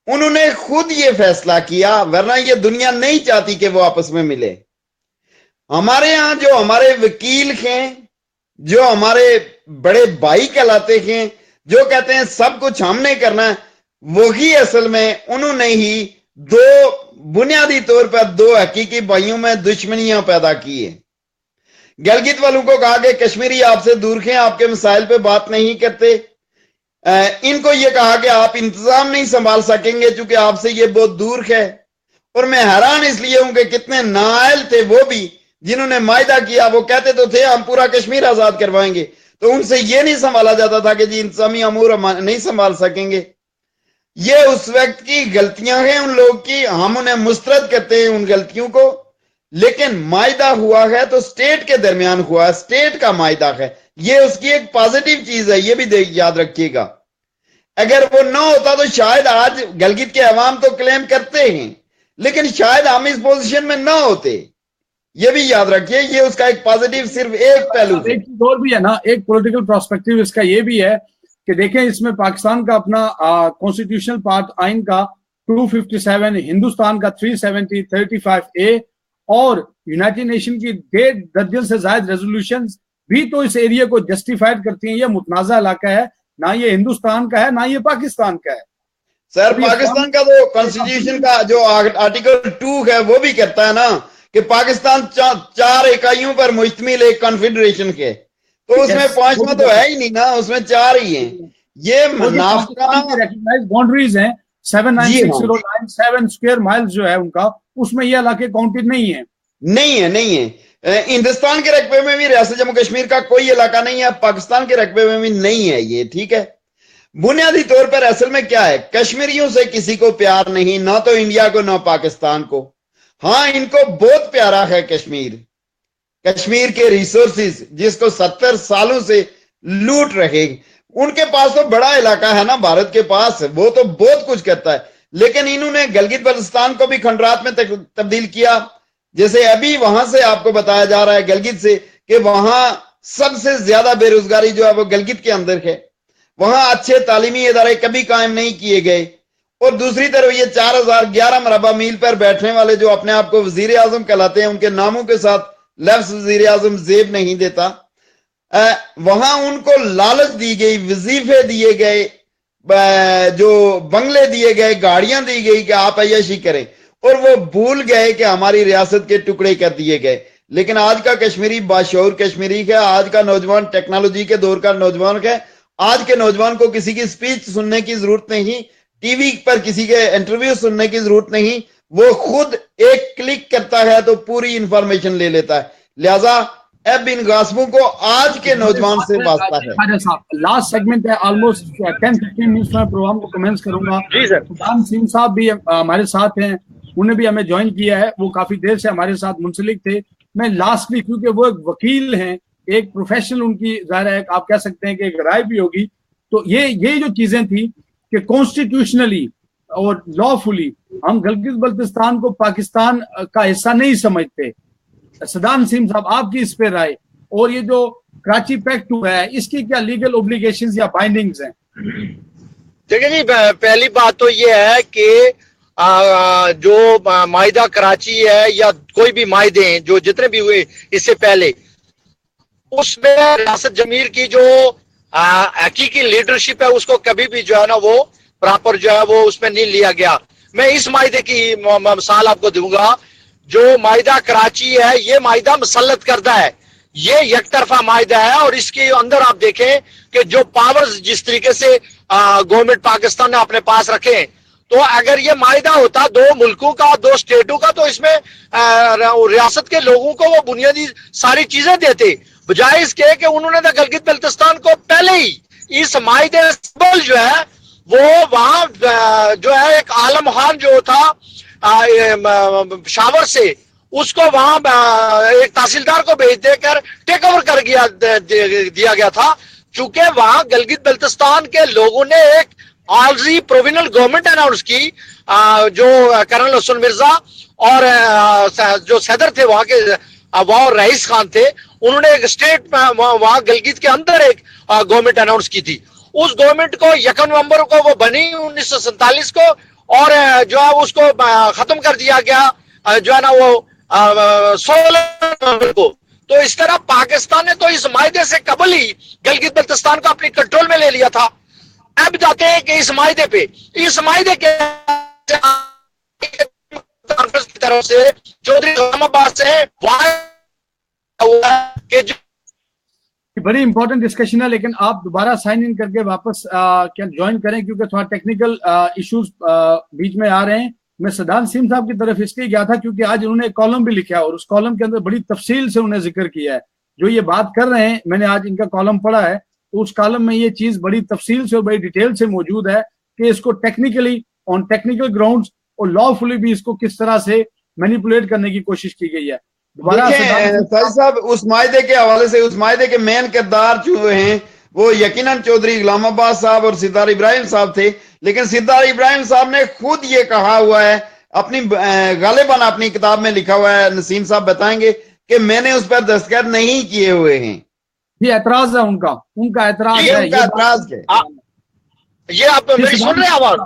انہوں نے خود یہ فیصلہ کیا، ورنہ یہ دنیا نہیں چاہتی کہ وہ آپس میں ملے. ہمارے ہاں جو ہمارے وکیل ہیں، جو ہمارے بڑے بھائی کہلاتے ہیں، جو کہتے ہیں سب کچھ ہم نے کرنا ہے، وہی اصل میں انہوں نے ہی بنیادی طور پر 2 حقیقی بھائیوں میں دشمنیاں پیدا کی ہیں. گلگت والوں کو کہا کہ کشمیری آپ سے دور ہیں، آپ کے مسائل پہ بات نہیں کرتے. ان کو یہ کہا کہ آپ انتظام نہیں سنبھال سکیں گے چونکہ آپ سے یہ بہت دور ہے. اور میں حیران اس لیے ہوں کہ کتنے نااہل تھے وہ بھی جنہوں نے معاہدہ کیا. وہ کہتے تو تھے ہم پورا کشمیر آزاد کروائیں گے, تو ان سے یہ نہیں سنبھالا جاتا تھا کہ جی انتظامی امور نہیں سنبھال سکیں گے. یہ اس وقت کی غلطیاں ہیں ان لوگ کی, ہم انہیں مسترد کرتے ہیں ان غلطیوں کو. لیکن معاہدہ ہوا ہے تو سٹیٹ کے درمیان ہوا ہے, سٹیٹ کا معاہدہ ہے, یہ اس کی ایک پازیٹیو چیز ہے, یہ بھی یاد رکھیے گا. اگر وہ نہ ہوتا تو شاید آج گلگت کے عوام تو کلیم کرتے ہیں لیکن شاید ہم اس پوزیشن میں نہ ہوتے. یہ بھی یاد رکھیے, یہ اس کا ایک پازیٹیو صرف ایک پہلو ہے. ایک چیز اور بھی ہے نا, ایک پولیٹیکل پرسپیکٹیو اس کا یہ بھی ہے کہ دیکھیں اس میں پاکستان کا اپنا کانسٹیٹیوشنل پارٹ آئین کا 257, ہندوستان کا 370, 35A اور یونائٹڈ نیشن کی 1.5 درجن سے زائد ریزولوشنز بھی تو اس ایریا کو جسٹیفائڈ کرتی ہیں. یہ متنازع علاقہ ہے, نہ یہ ہندوستان کا ہے نہ یہ پاکستان کا ہے. سر پاکستان کا تو کانسٹیٹیوشن کا جو آرٹیکل 2 ہے وہ بھی کرتا ہے نا کہ پاکستان 4 اکائیوں پر مشتمل ایک کنفیڈریشن کے, تو اس میں 5واں تو ہے ہی نہیں نا, اس میں 4 ہی ہیں. یہ باؤنڈریز ہیں 79609 اسکوائر مائلز جو ہے ان کا, اس میں یہ علاقے کاؤنٹڈ نہیں ہیں. نہیں ہے. ہندوستان کے رقبے میں بھی ریاست جموں کشمیر کا کوئی علاقہ نہیں ہے, پاکستان کے رقبے میں بھی نہیں ہے یہ, ٹھیک ہے. بنیادی طور پر اصل میں کیا ہے, کشمیریوں سے کسی کو پیار نہیں, نہ تو انڈیا کو نہ پاکستان کو. ہاں ان کو بہت پیارا ہے کشمیر کے ریسورسز جس کو 70 سالوں سے لوٹ رہے. ان کے پاس تو بڑا علاقہ ہے نا بھارت کے پاس, وہ تو بہت کچھ کرتا ہے. لیکن انہوں نے گلگت بلتستان کو بھی کھنڈرات میں تبدیل کیا. جیسے ابھی وہاں سے آپ کو بتایا جا رہا ہے گلگت سے کہ وہاں سب سے زیادہ بے روزگاری جو ہے وہ گلگت کے اندر ہے. وہاں اچھے تعلیمی ادارے کبھی قائم نہیں کیے گئے. اور دوسری طرف یہ 4011 مربع میل پر بیٹھنے والے جو اپنے آپ کو وزیر اعظم کہلاتے ہیں, ان کے ناموں کے ساتھ لفظ وزیر اعظم زیب نہیں دیتا. وہاں ان کو لالچ دی گئی, وظیفے دیے گئے, جو بنگلے دیے گئے, گاڑیاں دی گئی کہ آپ عیاشی کریں, اور وہ بھول گئے کہ ہماری ریاست کے ٹکڑے کر دیے گئے. لیکن آج کا کشمیری باشعور کشمیری ہے, آج کا نوجوان ٹیکنالوجی کے دور کا نوجوان ہے. آج کے نوجوان کو کسی کی سپیچ سننے کی ضرورت نہیں, ٹی وی پر کسی کے انٹرویو سننے کی ضرورت نہیں, وہ خود ایک کلک کرتا ہے تو پوری انفارمیشن لے لیتا ہے. لہذا اب ان غاصبوں کو آج کے نوجوان سے واسطہ ہے. لاسٹ سیگمنٹ ہے, آلموسٹ 10-15 منٹس میں پروگرام کو کمنس کروں گا. سلطان سیم صاحب بھی ہمارے ساتھ ہیں, انہوں نے بھی ہمیں جوائن کیا ہے, وہ کافی دیر سے ہمارے ساتھ منسلک تھے. میں لاسٹلی کیونکہ وہ ایک وکیل ہیں, ایک پروفیشنل ان کی ظاہر ہے آپ کہہ سکتے ہیں کہ ایک رائے بھی ہوگی, تو یہ جو چیزیں تھیں کہ کانسٹیٹیوشنلی اور لا فلی ہم گلگت بلتستان کو پاکستان کا حصہ نہیں سمجھتے. صدام سیم صاحب آپ کی اس پہ رائے, اور یہ جو کراچی پیکٹ ہے اس کی کیا لیگل اوبلیگیشنز یا بائنڈنگز ہیں؟ دیکھیں جی, پہلی بات تو یہ ہے کہ جو معاہدہ کراچی ہے یا کوئی بھی معاہدے ہیں جو جتنے بھی ہوئے اس سے پہلے, اس میں ریاست جمہور کی جو حقیقی لیڈرشپ ہے اس کو کبھی بھی جو ہے نا وہ پراپر جو ہے وہ اس میں نہیں لیا گیا. میں اس معاہدے کی مثال آپ کو دوں گا. جو معاہدہ کراچی ہے یہ معاہدہ مسلط کردہ ہے, یہ یک طرفہ معاہدہ ہے, اور اس کے اندر آپ دیکھیں کہ جو پاورز جس طریقے سے گورنمنٹ پاکستان نے اپنے پاس رکھے, تو اگر یہ معاہدہ ہوتا 2 ملکوں کا 2 اسٹیٹوں کا تو اس میں ریاست کے لوگوں کو وہ بنیادی ساری چیزیں دیتے, بجائے اس کے کہ انہوں نے گلگت بلتستان کو پہلے ہی اس معاہدے جو ہے وہ وہاں جو ہے ایک عالم خان جو تھا شاور سے, اس کو وہاں ایک تحصیلدار کو بھیج دے کر ٹیک اوور کر دیا گیا تھا, چونکہ وہاں گلگت بلتستان کے لوگوں نے ایک آلزی پروونل گورنمنٹ اناؤنس کی, جو کرنل حسن مرزا اور جو صدر تھے وہاں کے, وہاں رئیس خان تھے, انہوں نے ایک اسٹیٹ وہاں گلگت کے اندر ایک گورنمنٹ اناؤنس کی تھی. اس گورنمنٹ کو 1 نومبر کو وہ بنی 1947 کو, اور جو ہے اس کو ختم کر دیا گیا جو ہے نا وہ 16 نومبر کو. تو اس طرح پاکستان نے تو اس معاہدے سے قبل ہی گلگت بلتستان کو اپنی کنٹرول میں لے لیا تھا. اب جاتے ہیں کہ اس معاہدے پہ, اس معاہدے کے طرف سے چودھری غلام عباس سے بڑی امپورٹنٹ ڈسکشن ہے, لیکن آپ دوبارہ سائن ان کر کے واپس جوائن کریں کیونکہ تھوڑا ٹیکنیکل ایشوز بیچ میں آ رہے ہیں. میں صدام نسیم صاحب کی طرف اس لیے گیا تھا کیونکہ آج انہوں نے ایک کالم بھی لکھا ہے اور اس کالم کے اندر بڑی تفصیل سے انہوں نے ذکر کیا ہے. جو یہ بات کر رہے ہیں, میں نے آج ان کا کالم پڑھا ہے, تو اس کالم میں یہ چیز بڑی تفصیل سے اور بڑی ڈیٹیل سے موجود ہے کہ اس کو ٹیکنیکلی آن ٹیکنیکل گراؤنڈز اور لا فلی بھی اس کو کس طرح سے مینیپولیٹ کرنے کی کوشش کی گئی ہے. ساجد صاحب, اس معاہدے کے حوالے سے, اس معاہدے کے مین کردار جو ہیں وہ یقیناً چودھری غلام عباس صاحب اور سردار ابراہیم صاحب تھے, لیکن سردار ابراہیم صاحب نے خود یہ کہا ہوا ہے, اپنی غالباً اپنی کتاب میں لکھا ہوا ہے, نسیم صاحب بتائیں گے, کہ میں نے اس پر دستخط نہیں کیے ہوئے ہیں. یہ اعتراض ہے ان کا اعتراض ہے. یہ آپ میری سن رہے ہیں آواز؟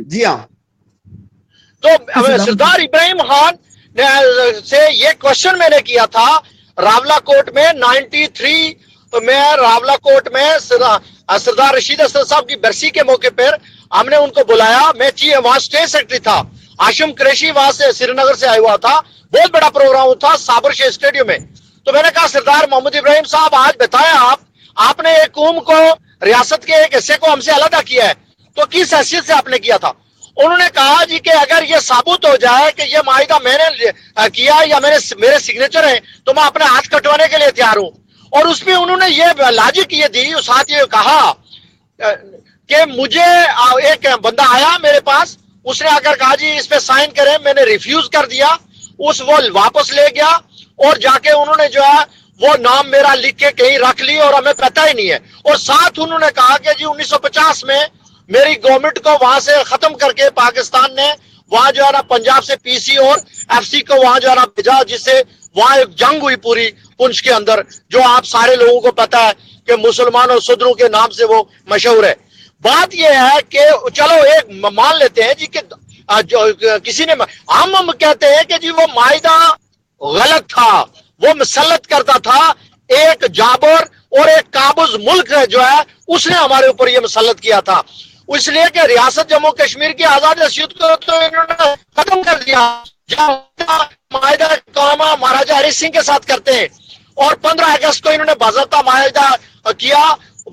جی ہاں. تو سردار ابراہیم خان سے یہ کوشچن میں نے کیا تھا راولہ کوٹ میں 93 میں, راولہ کوٹ میں سردار رشید اسد صاحب کی برسی کے موقع پر ہم نے ان کو بلایا. میں وہاں اسٹیٹ سیکرٹری تھا, ہاشم قریشی وہاں سے سری نگر سے آیا ہوا تھا, بہت بڑا پروگرام تھا صابر شاہ اسٹیڈیم میں. تو میں نے کہا سردار محمد ابراہیم صاحب آج بتائیں آپ نے ایک قوم کو, ریاست کے ایک حصے کو ہم سے علیحدہ کیا ہے, تو کس حیثیت سے آپ نے کیا تھا؟ انہوں نے کہا جی کہ اگر یہ ثابت ہو جائے کہ یہ معاہدہ میں نے کیا یا میرے سگنیچر ہیں تو میں اپنے ہاتھ کٹوانے کے لیے تیار ہوں. اور اس میں انہوں نے یہ لاجک یہ دی, اس ساتھ یہ کہا کہ مجھے ایک بندہ آیا میرے پاس, اس نے آ کر کہا جی اس پہ سائن کریں, میں نے ریفیوز کر دیا, وہ واپس لے گیا اور جا کے انہوں نے جو ہے وہ نام میرا لکھ کے کہیں رکھ لی اور ہمیں پتہ ہی نہیں ہے. اور ساتھ انہوں نے کہا کہ جی 1950 میں میری گورنمنٹ کو وہاں سے ختم کر کے پاکستان نے وہاں جو ہے نا پنجاب سے پی سی اور ایف سی کو وہاں جو ہے نا بھیجا, جس سے وہاں ایک جنگ ہوئی پوری پنچ کے اندر, جو آپ سارے لوگوں کو پتا ہے کہ مسلمان اور صدروں کے نام سے وہ مشہور ہے. بات یہ ہے کہ چلو ایک مان لیتے ہیں جی کہ جو کسی نے, ہم کہتے ہیں کہ جی وہ معاہدہ غلط تھا, وہ مسلط کرتا تھا ایک جابر اور ایک قابض ملک جو ہے اس نے ہمارے اوپر یہ مسلط کیا تھا. اس لیے کہ ریاست جموں کشمیر کی آزاد حیثیت کو تو انہوں نے ختم کر دیا, معاہدہ کام مہاراجہ ہری سنگھ کے ساتھ کرتے ہیں, اور 15 اگست کو انہوں نے باضابطہ معاہدہ کیا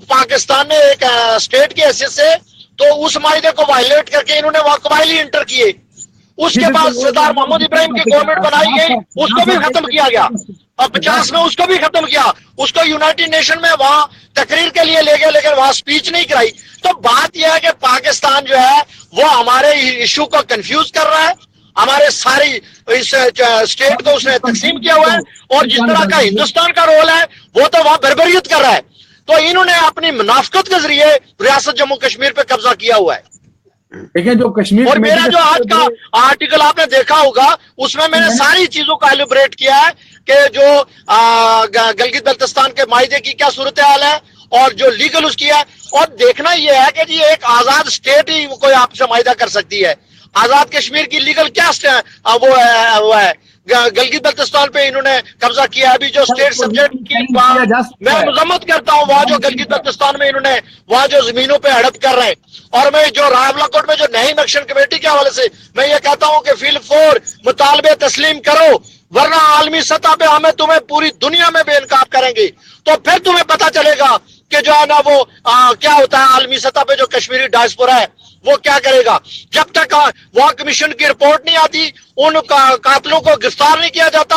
پاکستان نے ایک اسٹیٹ کی حیثیت سے, تو اس معاہدے کو وائلیٹ کر کے انہوں نے وہاں قبائلی انٹر کیے. اس کے بعد سردار محمد ابراہیم کی گورنمنٹ بنائی گئی, اس کو بھی ختم کیا گیا, اور 50 میں اس کو بھی ختم کیا, اس کو یونائٹڈ نیشن میں وہاں تقریر کے لیے لے گئے, لیکن وہاں سپیچ نہیں کرائی. تو بات یہ ہے کہ پاکستان جو ہے وہ ہمارے ایشو کو کنفیوز کر رہا ہے, ہمارے ساری اس اسٹیٹ کو اس نے تقسیم کیا ہوا ہے, اور جس طرح کا ہندوستان کا رول ہے وہ تو وہاں بربریت کر رہا ہے. تو انہوں نے اپنی منافقت کے ذریعے ریاست جموں کشمیر پہ قبضہ کیا ہوا ہے. لیکن جو کشمیر, اور میرا جو آج کا آرٹیکل آپ نے دیکھا ہوگا اس میں نے ساری چیزوں کا ایلیبریٹ کیا ہے کہ جو گلگت بلتستان کے معاہدے کی کیا صورتحال ہے اور جو لیگل اس کی ہے. اور دیکھنا یہ ہے کہ جی ایک آزاد اسٹیٹ ہی کوئی آپ سے معاہدہ کر سکتی ہے. آزاد کشمیر کی لیگل کیا وہ ہے گلگت بلتستان پہ انہوں نے قبضہ کیا. ابھی جو اسٹیٹ سبجیکٹ کی میں مذمت کرتا ہوں, وہاں جو گلگت بلتستان میں انہوں نے وہاں جو زمینوں پہ ہڑپ کر رہے ہیں, اور میں جو راولہ کوٹ میں جو نئی ایکشن کمیٹی کے حوالے سے میں یہ کہتا ہوں کہ فیل فور مطالبے تسلیم کرو, ورنہ عالمی سطح پہ ہمیں تمہیں پوری دنیا میں بے انقاب کریں گے. تو پھر تمہیں پتا چلے گا کہ جو ہے نا وہ کیا ہوتا ہے عالمی سطح پہ جو کشمیری ڈائسپورا ہے وہ کیا کرے گا. جب تک وہاں کمیشن کی رپورٹ نہیں آتی, ان قاتلوں کو گرفتار نہیں کیا جاتا,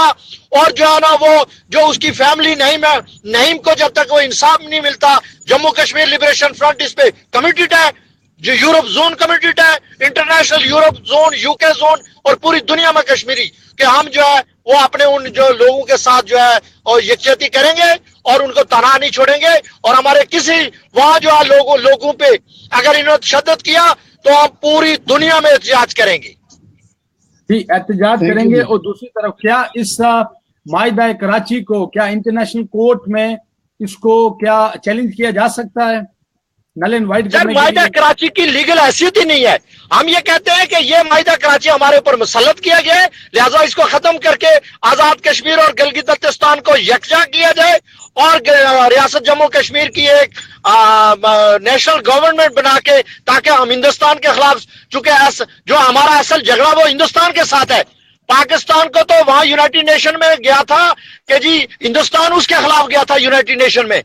اور جو ہے نا وہ جو اس کی فیملی نعیم کو جب تک وہ انصاف نہیں ملتا. جموں کشمیر لبریشن فرنٹ اس پہ کمیٹڈ ہے, جو یورپ زون کمیٹڈ ہے, انٹرنیشنل یورپ زون, یو کے زون, اور پوری دنیا میں کشمیری, کہ ہم جو ہے وہ اپنے ان جو لوگوں کے ساتھ جو ہے اور یکجہتی کریں گے اور ان کو تنہا نہیں چھوڑیں گے. اور ہمارے کسی وہاں جو ہے لوگوں پہ اگر انہوں نے تشدد کیا تو ہم پوری دنیا میں احتجاج کریں گے. جی احتجاج کریں گے. اور دوسری طرف کیا اس معاہدہ کراچی کو کیا انٹرنیشنل کورٹ میں اس کو کیا چیلنج کیا جا سکتا ہے؟ نل اینڈ وائٹ سر معاہدہ کراچی کی لیگل حیثیت ہی نہیں ہے. ہم یہ کہتے ہیں کہ یہ معاہدہ کراچی ہمارے اوپر مسلط کیا گیا ہے, لہذا اس کو ختم کر کے آزاد کشمیر اور گلگت بلتستان کو یکجا کیا جائے, اور ریاست جموں کشمیر کی ایک نیشنل گورنمنٹ بنا کے, تاکہ ہم ہندوستان کے خلاف, چونکہ جو ہمارا اصل جھگڑا وہ ہندوستان کے ساتھ ہے. پاکستان کو تو وہاں یونائٹڈ نیشن میں گیا تھا کہ جی ہندوستان اس کے خلاف گیا تھا یونائٹڈ نیشن میں,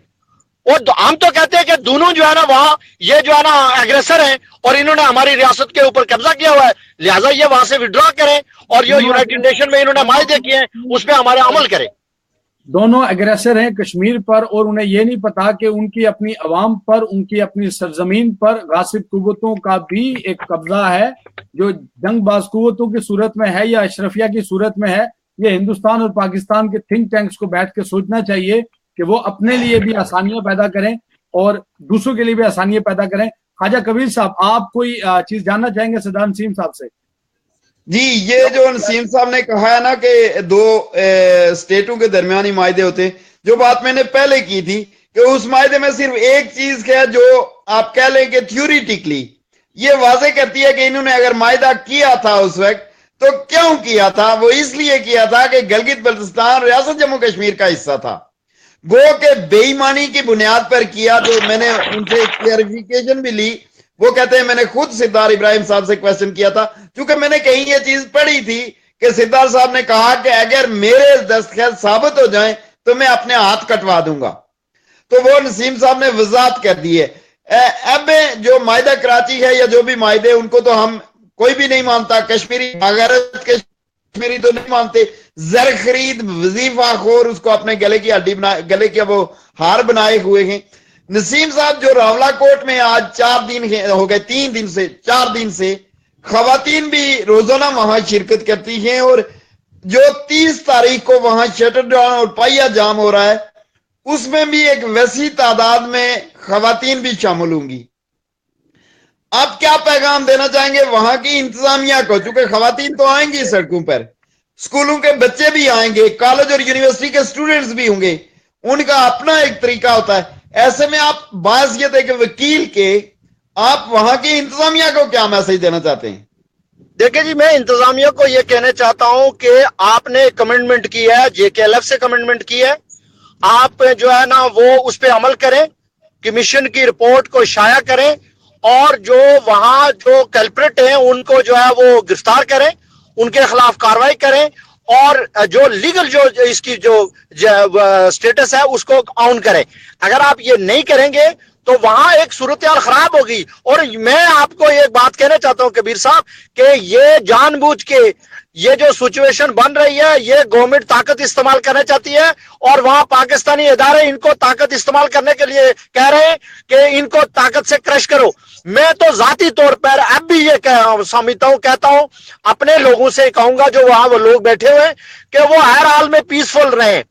اور ہم تو کہتے ہیں کہ دونوں جو ہے نا وہاں یہ جو ہے نا ایگریسر ہیں اور انہوں نے ہماری ریاست کے اوپر قبضہ کیا ہوا ہے، لہٰذا یہ وہاں سے وڈرا کریں اور جو یونائٹڈ نیشن میں انہوں نے معاہدے کیے ہیں اس پہ ہمارا عمل کریں۔ دونوں اگریسر ہیں کشمیر پر، اور انہیں یہ نہیں پتا کہ ان کی اپنی عوام پر، ان کی اپنی سرزمین پر غاصب قوتوں کا بھی ایک قبضہ ہے، جو جنگ باز قوتوں کی صورت میں ہے یا اشرفیہ کی صورت میں ہے۔ یہ ہندوستان اور پاکستان کے تھنک ٹینکس کو بیٹھ کے سوچنا چاہیے کہ وہ اپنے لیے بھی آسانیاں پیدا کریں اور دوسروں کے لیے بھی آسانیاں پیدا کریں۔ خواجہ کبیر صاحب، آپ کوئی چیز جاننا چاہیں گے صدام نسیم صاحب سے؟ جی، یہ جو نسیم صاحب نے کہا ہے نا کہ دو اسٹیٹوں کے درمیانی معاہدے ہوتے ہیں، جو بات میں نے پہلے کی تھی کہ اس معاہدے میں صرف ایک چیز ہے جو آپ کہہ لیں کہ تھیوریٹیکلی یہ واضح کرتی ہے کہ انہوں نے اگر معاہدہ کیا تھا اس وقت تو کیوں کیا تھا؟ وہ اس لیے کیا تھا کہ گلگت بلتستان ریاست جموں کشمیر کا حصہ تھا، گو کہ بے ایمانی کی بنیاد پر کیا۔ جو میں نے ان سے کلیریفیکیشن بھی لی، وہ کہتے ہیں میں نے خود سردار ابراہیم صاحب سے کویسچن کیا تھا، کیونکہ میں نے کہیں یہ چیز پڑھی تھی کہ سردار صاحب نے کہا کہ اگر میرے دستخط ثابت ہو جائیں تو میں اپنے ہاتھ کٹوا دوں گا۔ تو وہ نسیم صاحب نے وضاحت کر دی ہے۔ اب جو معاہدہ کراچی ہے یا جو بھی معاہدے، ان کو تو ہم کوئی بھی نہیں مانتا، کشمیری بغیرت کشمیری تو نہیں مانتے، زر خرید وظیفہ خور اس کو اپنے گلے کی ہڈی گلے کے وہ ہار بنائے ہوئے ہیں۔ نسیم صاحب جو راولہ کوٹ میں آج 4 دن ہو گئے، 4 دن سے خواتین بھی روزانہ وہاں شرکت کرتی ہیں، اور جو 30 تاریخ کو وہاں شٹر ڈاؤن اور پائیا جام ہو رہا ہے، اس میں بھی ایک وسیع تعداد میں خواتین بھی شامل ہوں گی۔ آپ کیا پیغام دینا چاہیں گے وہاں کی انتظامیہ کو؟ چونکہ خواتین تو آئیں گی سڑکوں پر، اسکولوں کے بچے بھی آئیں گے، کالج اور یونیورسٹی کے اسٹوڈنٹس بھی ہوں گے، ان کا اپنا ایک طریقہ ہوتا ہے۔ ایسے میں آپ باعثیت ایک وکیل کے، آپ وہاں کی انتظامیہ کو کیا میسج دینا چاہتے ہیں؟ دیکھیں جی، میں انتظامیہ کو یہ کہنا چاہتا ہوں کہ آپ نے کمٹمنٹ کی ہے، JKLF سے کمٹمنٹ کی ہے، آپ جو ہے نا وہ اس پہ عمل کریں، کمیشن کی رپورٹ کو شائع کریں، اور جو وہاں جو کلپریٹ ہیں ان کو جو ہے وہ گرفتار کریں، ان کے خلاف کاروائی کریں، اور جو لیگل جو اس کی جو سٹیٹس ہے اس کو آن کریں۔ اگر آپ یہ نہیں کریں گے تو وہاں ایک صورتحال خراب ہوگی۔ اور میں آپ کو ایک بات کہنا چاہتا ہوں کبیر صاحب کہ یہ جان بوجھ کے یہ جو سچویشن بن رہی ہے، یہ گورنمنٹ طاقت استعمال کرنا چاہتی ہے، اور وہاں پاکستانی ادارے ان کو طاقت استعمال کرنے کے لیے کہہ رہے ہیں کہ ان کو طاقت سے کرش کرو۔ میں تو ذاتی طور پر اب بھی یہ کہتا ہوں اپنے لوگوں سے کہوں گا جو وہاں وہ لوگ بیٹھے ہوئے کہ وہ ہر حال میں پیسفل رہیں۔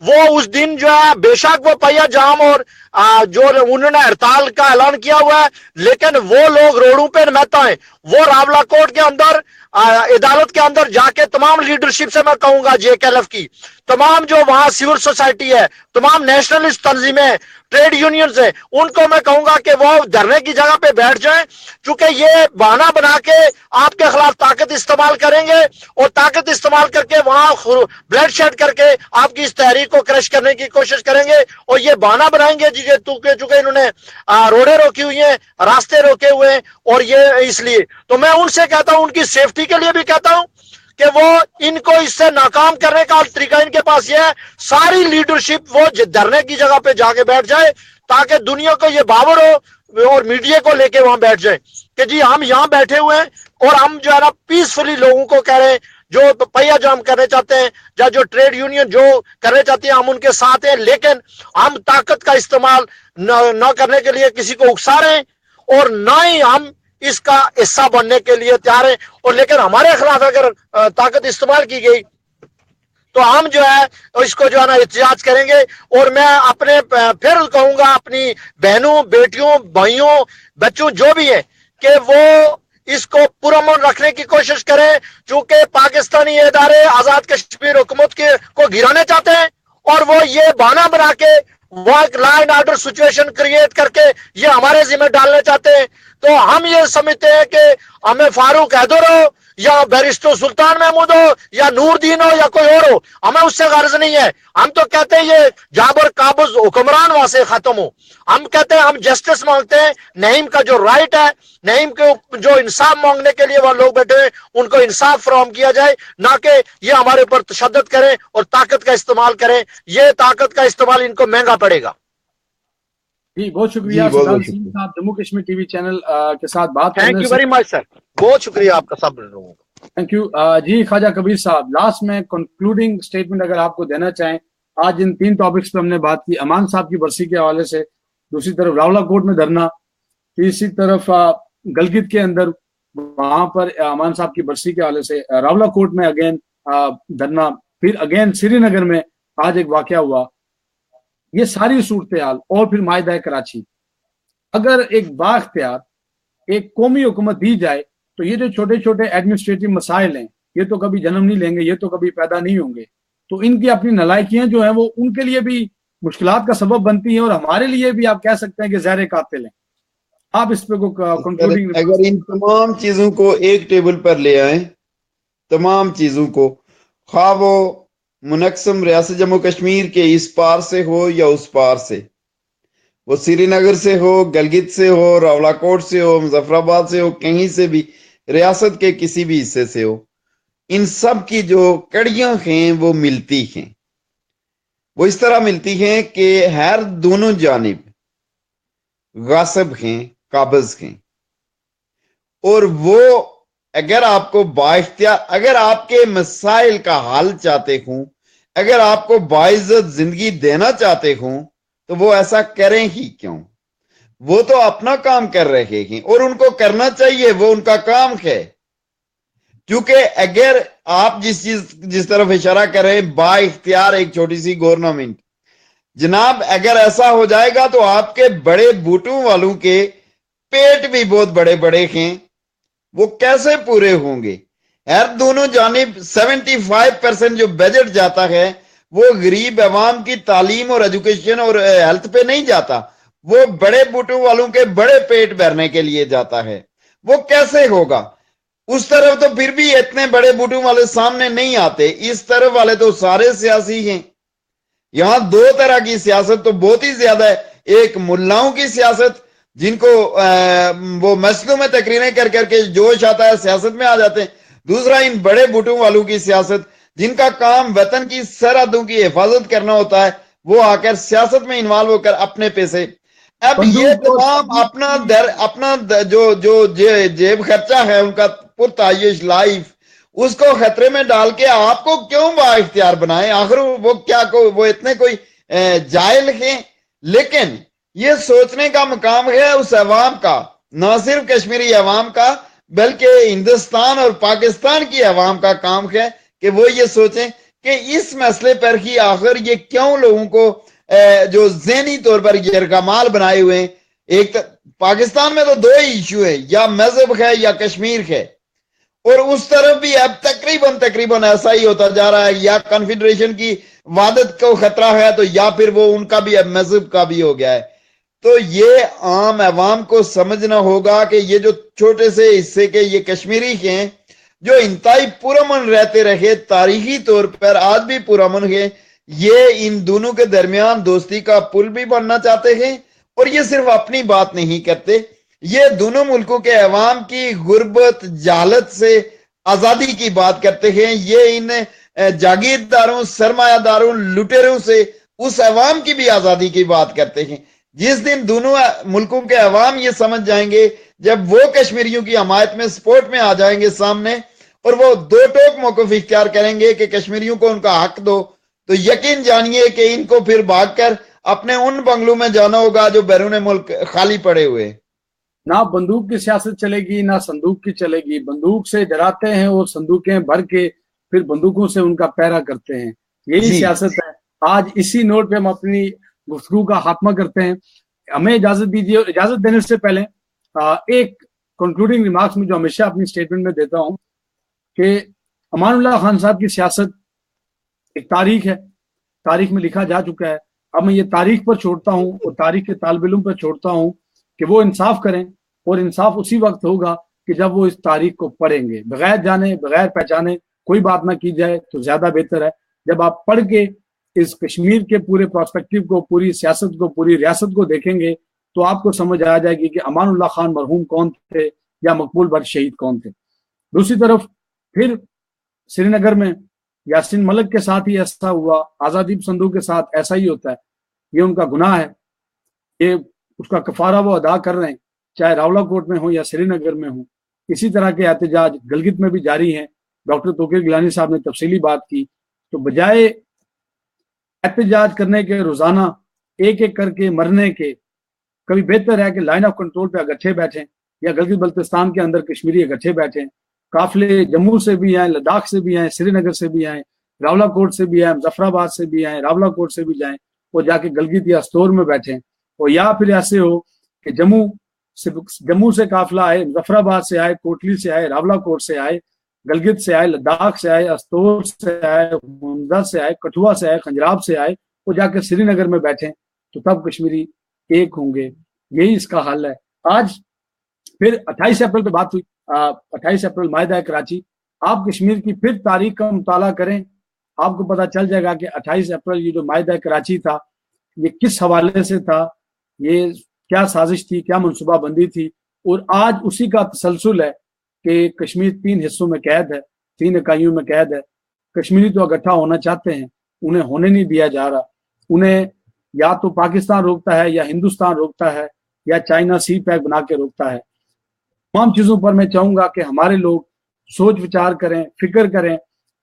وہ اس دن جو ہے بے شک وہ پہیا جام اور جو انہوں نے ہڑتال کا اعلان کیا ہوا ہے، لیکن وہ لوگ روڈوں پہ نمائندہ ہیں۔ وہ راولہ کوٹ کے اندر عدالت کے اندر جا کے تمام لیڈرشپ سے میں کہوں گا، JKLF کی تمام جو وہاں سول سوسائٹی ہے، تمام نیشنلسٹ تنظیمیں، ٹریڈ یونینز ہیں، ان کو میں کہوں گا کہ وہ دھرنے کی جگہ پہ بیٹھ جائیں، چونکہ یہ بہانہ بنا کے آپ کے خلاف طاقت استعمال کریں گے، اور طاقت استعمال کر کے وہاں بلڈ شیڈ کر کے آپ کی اس تحریک کو کرش کرنے کی کوشش کریں گے، اور یہ بہانہ بنائیں گے چونکہ انہوں نے روڈیں روکی ہوئی ہیں، راستے روکے ہوئے ہیں، اور یہ اس لیے تو میں ان سے کہتا ہوں، ان کی سیفٹی کے لیے بھی کہتا ہوں کہ وہ ان کو اس سے ناکام کرنے کا طریقہ ان کے پاس یہ ہے، ساری لیڈرشپ وہ دھرنے کی جگہ پہ جا کے بیٹھ جائے، تاکہ دنیا کو یہ باور ہو اور میڈیا کو لے کے وہاں بیٹھ جائے کہ جی ہم یہاں بیٹھے ہوئے ہیں، اور ہم جو ہے نا پیسفلی لوگوں کو کہہ رہے ہیں جو پہیا جام کرنے چاہتے ہیں یا جو ٹریڈ یونین جو کرنے چاہتی ہیں ہم ان کے ساتھ ہیں، لیکن ہم طاقت کا استعمال نہ کرنے کے لیے کسی کو اکسا رہے ہیں، اور نہ ہی ہم اس کا حصہ بننے کے لیے تیار ہیں، اور لیکن ہمارے خلاف اگر طاقت استعمال کی گئی تو ہم جو ہے اس کو جو ہے نا احتجاج کریں گے۔ اور میں اپنے پھر کہوں گا اپنی بہنوں، بیٹیوں، بھائیوں، بچوں جو بھی ہیں کہ وہ اس کو پرامن رکھنے کی کوشش کریں، چونکہ پاکستانی ادارے آزاد کشمیر حکومت کو گرانے چاہتے ہیں، اور وہ یہ بہانہ بنا کے وہ ایک law and order situation create کر کے یہ ہمارے ذمہ ڈالنے چاہتے ہیں۔ تو ہم یہ سمجھتے ہیں کہ ہمیں فاروق حیدر ہو یا بیرسٹر سلطان محمود ہو یا نور دین ہو یا کوئی اور ہو، ہمیں اس سے غرض نہیں ہے۔ ہم تو کہتے ہیں یہ جابر قابض حکمران وہاں سے ختم ہو۔ ہم کہتے ہیں ہم جسٹس مانگتے ہیں، نعیم کا جو رائٹ ہے، نعیم کو جو انصاف مانگنے کے لیے وہ لوگ بیٹھے ہیں، ان کو انصاف فراہم کیا جائے، نہ کہ یہ ہمارے اوپر تشدد کریں اور طاقت کا استعمال کریں۔ یہ طاقت کا استعمال ان کو مہنگا پڑے گا۔ جی بہت شکریہ سردار وسیم صاحب، Jammu Kashmir T V channel کے ساتھ بات کرنے سے. تھینک یو ویری مچ سر، بہت شکریہ آپ کا سب لوگوں کا. Thank you. جی خواجہ کبیر صاحب، لاسٹ میں کنکلوڈنگ اسٹیٹمنٹ اگر آپ کو دینا چاہیں. آج ان 3 ٹاپکس پہ ہم نے بات کی، امان صاحب کی برسی کے حوالے سے، دوسری طرف راولا کوٹ میں دھرنا، تیسری طرف گلگت کے اندر وہاں پر امان صاحب کی برسی کے حوالے سے راولا کوٹ میں اگین دھرنا، پھر اگین سری نگر میں آج ایک واقعہ ہوا. یہ ساری صورتحال اور پھر معاہدہ کراچی، اگر ایک بااختیار ایک قومی حکومت دی جائے تو یہ جو چھوٹے چھوٹے ایڈمنسٹریٹو مسائل ہیں یہ تو کبھی جنم نہیں لیں گے، یہ تو کبھی پیدا نہیں ہوں گے. تو ان کی اپنی نالائکیاں جو ہیں وہ ان کے لیے بھی مشکلات کا سبب بنتی ہیں، اور ہمارے لیے بھی آپ کہہ سکتے ہیں کہ زہر قاتل ہیں. آپ اس پہ کنکلوڈنگ. اگر ان تمام چیزوں کو ایک ٹیبل پر لے آئیں، تمام چیزوں کو، خواہ وہ منقسم ریاست جموں کشمیر کے اس پار سے ہو یا اس پار سے، وہ سری نگر سے ہو، گلگت سے ہو، راولا کوٹ سے ہو، مظفر آباد سے ہو، کہیں سے بھی ریاست کے کسی بھی حصے سے ہو، ان سب کی جو کڑیاں ہیں وہ ملتی ہیں. وہ اس طرح ملتی ہیں کہ ہر دونوں جانب غاصب ہیں، قابض ہیں. اور وہ اگر آپ کو بااختیار، اگر آپ کے مسائل کا حل چاہتے ہوں، اگر آپ کو باعزت زندگی دینا چاہتے ہوں، تو وہ ایسا کریں ہی کیوں؟ وہ تو اپنا کام کر رہے ہیں اور ان کو کرنا چاہیے، وہ ان کا کام ہے. کیونکہ اگر آپ جس طرف اشارہ کر رہے ہیں، با اختیار ایک چھوٹی سی گورنمنٹ، جناب اگر ایسا ہو جائے گا تو آپ کے بڑے بوٹوں والوں کے پیٹ بھی بہت بڑے بڑے ہیں، وہ کیسے پورے ہوں گے؟ ہر دونوں جانب 75% جو بجٹ جاتا ہے وہ غریب عوام کی تعلیم اور ایجوکیشن اور ہیلتھ پہ نہیں جاتا، وہ بڑے بوٹوں والوں کے بڑے پیٹ بھرنے کے لیے جاتا ہے. وہ کیسے ہوگا؟ اس طرف تو پھر بھی اتنے بڑے بوٹوں والے سامنے نہیں آتے، اس طرف والے تو سارے سیاسی ہیں. یہاں 2 طرح کی سیاست تو بہت ہی زیادہ ہے. ایک ملاؤں کی سیاست جن کو وہ مسجدوں میں تقریریں کر کر کے جوش آتا ہے سیاست میں آ جاتے ہیں. دوسرا ان بڑے بوٹوں والوں کی سیاست جن کا کام وطن کی سرحدوں کی حفاظت کرنا ہوتا ہے، وہ آ کر سیاست میں انوالو ہو کر اپنے پیسے. اب یہ تمام اپنا جو جیب خرچہ ہے ان کا پرتعیش لائف، اس کو خطرے میں ڈال کے آپ کو کیوں با اختیار بنائیں؟ آخر وہ اتنے کوئی جاہل ہیں؟ لیکن یہ سوچنے کا مقام ہے اس عوام کا، نہ صرف کشمیری عوام کا بلکہ ہندوستان اور پاکستان کی عوام کا کام ہے کہ وہ یہ سوچیں کہ اس مسئلے پر ہی آخر یہ کیوں لوگوں کو جو ذہنی طور پر یرغمال بنائے ہوئے ہیں. ایک پاکستان میں تو 2 ہی ایشو ہیں، یا مذہب ہے یا کشمیر ہے، اور اس طرف بھی اب تقریباً ایسا ہی ہوتا جا رہا ہے، یا کنفیڈریشن کی وحدت کو خطرہ ہے تو یا پھر وہ ان کا بھی اب مذہب کا بھی ہو گیا ہے. تو یہ عام عوام کو سمجھنا ہوگا کہ یہ جو چھوٹے سے حصے کے یہ کشمیری ہیں جو انتہائی پرامن رہتے رہے، تاریخی طور پر آج بھی پرامن ہیں، یہ ان دونوں کے درمیان دوستی کا پل بھی بننا چاہتے ہیں. اور یہ صرف اپنی بات نہیں کرتے، یہ دونوں ملکوں کے عوام کی غربت، جہالت سے آزادی کی بات کرتے ہیں. یہ ان جاگیرداروں، سرمایہ داروں، لٹیروں سے اس عوام کی بھی آزادی کی بات کرتے ہیں. جس دن دونوں ملکوں کے عوام یہ سمجھ جائیں گے، جب وہ کشمیریوں کی حمایت میں، سپورٹ میں آ جائیں گے سامنے، اور وہ 2 ٹوک موقف اختیار کریں گے کہ کشمیریوں کو ان کا حق دو، تو یقین جانیے کہ ان کو پھر بھاگ کر اپنے ان بنگلوں میں جانا ہوگا جو بیرون ملک خالی پڑے ہوئے. نہ بندوق کی سیاست چلے گی، نہ صندوق کی چلے گی. بندوق سے ڈراتے ہیں اور صندوقیں بھر کے پھر بندوقوں سے ان کا پیرا کرتے ہیں. یہی سیاست ہے. آج اسی نوٹ پہ ہم اپنی گفتگو کا خاتمہ کرتے ہیں. ہمیں اجازت دیجیے. اجازت دینے سے پہلے ایک کنکلوڈنگ ریمارکس میں جو ہمیشہ اپنی سٹیٹمنٹ میں دیتا ہوں کہ امان اللہ خان صاحب کی سیاست ایک تاریخ ہے، تاریخ میں لکھا جا چکا ہے. اب میں یہ تاریخ پر چھوڑتا ہوں اور تاریخ کے طالب علم پر چھوڑتا ہوں کہ وہ انصاف کریں، اور انصاف اسی وقت ہوگا کہ جب وہ اس تاریخ کو پڑھیں گے. بغیر جانے، بغیر پہچانے کوئی بات نہ کی جائے تو زیادہ بہتر ہے. جب آپ پڑھ کے اس کشمیر کے پورے پرسپیکٹیو کو، پوری سیاست کو، پوری ریاست کو دیکھیں گے تو آپ کو سمجھ آ جائے گی کہ امان اللہ خان مرحوم کون تھے یا مقبول بٹ شہید کون تھے. دوسری طرف پھر سری نگر میں یاسین ملک کے ساتھ ہی ایسا ہوا، آزادی پسندوں کے ساتھ ایسا ہی ہوتا ہے. یہ ان کا گناہ ہے. یہ اس کا کفارہ وہ ادا کر رہے ہیں، چاہے راولہ کوٹ میں ہوں یا سری نگر میں ہوں۔ اسی طرح کے احتجاج گلگت میں بھی جاری ہیں۔ ڈاکٹر توقیر گیلانی صاحب نے تفصیلی بات کی، تو بجائے احتجاج کرنے کے روزانہ ایک ایک کر کے مرنے کے، کبھی بہتر ہے کہ لائن آف کنٹرول پہ اکٹھے بیٹھیں، یا گلگت بلتستان کے اندر کشمیری اکٹھے بیٹھیں، قافلے جموں سے بھی آئیں، لداخ سے بھی آئیں، سری نگر سے بھی آئیں، راولہ کوٹ سے بھی آئیں، مظفر آباد سے بھی آئیں، راولہ کوٹ سے بھی جائیں، وہ جا کے گلگت یا استور میں بیٹھیں۔ اور یا پھر ایسے ہو کہ جموں سے قافلہ آئے، مظفر آباد سے آئے، کوٹلی سے آئے، راولہ کوٹ سے آئے، گلگت سے آئے، لداخ سے آئے، استور سے آئے، منظر سے آئے، کٹھوا سے آئے، خنجراب سے آئے، وہ جا کے سری نگر میں بیٹھیں، تو تب کشمیری ایک ہوں گے۔ یہی اس کا حل ہے۔ آج پھر 28 اپریل پہ بات ہوئی، 28 اپریل معاہدہ کراچی۔ آپ کشمیر کی پھر تاریخ کا مطالعہ کریں، آپ کو پتہ چل جائے گا کہ 28 اپریل یہ جو معاہدہ کراچی تھا، یہ کس حوالے سے تھا، یہ کیا سازش تھی، کیا منصوبہ بندی تھی، اور آج اسی کا تسلسل ہے کہ کشمیر 3 حصوں میں قید ہے، 3 اکائیوں میں قید ہے۔ کشمیری تو اکٹھا ہونا چاہتے ہیں، انہیں ہونے نہیں دیا جا رہا، انہیں یا تو پاکستان روکتا ہے، یا ہندوستان روکتا ہے، یا چائنا سی پیک بنا کے روکتا ہے۔ تمام چیزوں پر میں چاہوں گا کہ ہمارے لوگ سوچ وچار کریں، فکر کریں،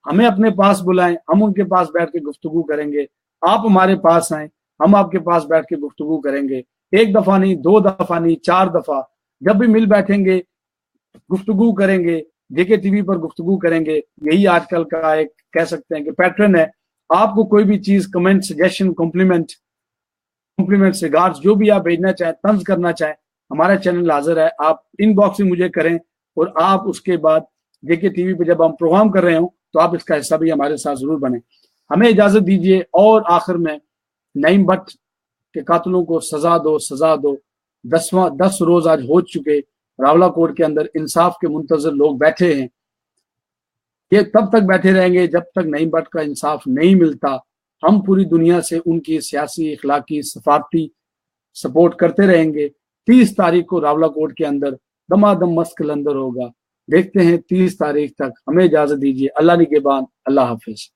ہمیں اپنے پاس بلائیں، ہم ان کے پاس بیٹھ کے گفتگو کریں گے، آپ ہمارے پاس آئیں، ہم آپ کے پاس بیٹھ کے گفتگو کریں گے، 1 دفعہ نہیں، 2 دفعہ نہیں، 4 دفعہ، جب بھی مل بیٹھیں گے گفتگو کریں گے، جے کے ٹی وی پر گفتگو کریں گے۔ یہی آج کل کا ایک کہہ سکتے ہیں کہ پیٹرن ہے۔ آپ کو کوئی بھی چیز، کمنٹ، سجیشن، کمپلیمنٹ، ریگارڈز، جو بھی آپ بھیجنا چاہیں، طنز کرنا چاہیں، ہمارا چینل حاضر ہے، آپ ان باکس میں مجھے کریں، اور آپ اس کے بعد جے کے ٹی وی پہ جب ہم پروگرام کر رہے ہوں تو آپ اس کا حصہ بھی ہمارے ساتھ ضرور بنیں۔ ہمیں اجازت دیجیے، اور آخر میں نعیم بٹ کے قاتلوں کو سزا دو، سزا دو۔ 10 روز آج ہو چکے، راولہ کوٹ کے اندر انصاف کے منتظر لوگ بیٹھے ہیں۔ یہ تب تک بیٹھے رہیں گے جب تک نعیم بٹ کا انصاف نہیں ملتا۔ ہم پوری دنیا سے ان کی سیاسی، اخلاقی، سفارتی سپورٹ کرتے رہیں گے۔ 30 تاریخ کو راولہ کوٹ کے اندر دمادم مست کلندر ہوگا۔ دیکھتے ہیں 30 تاریخ تک۔ ہمیں اجازت دیجیے، اللہ نگہبان، اللہ حافظ۔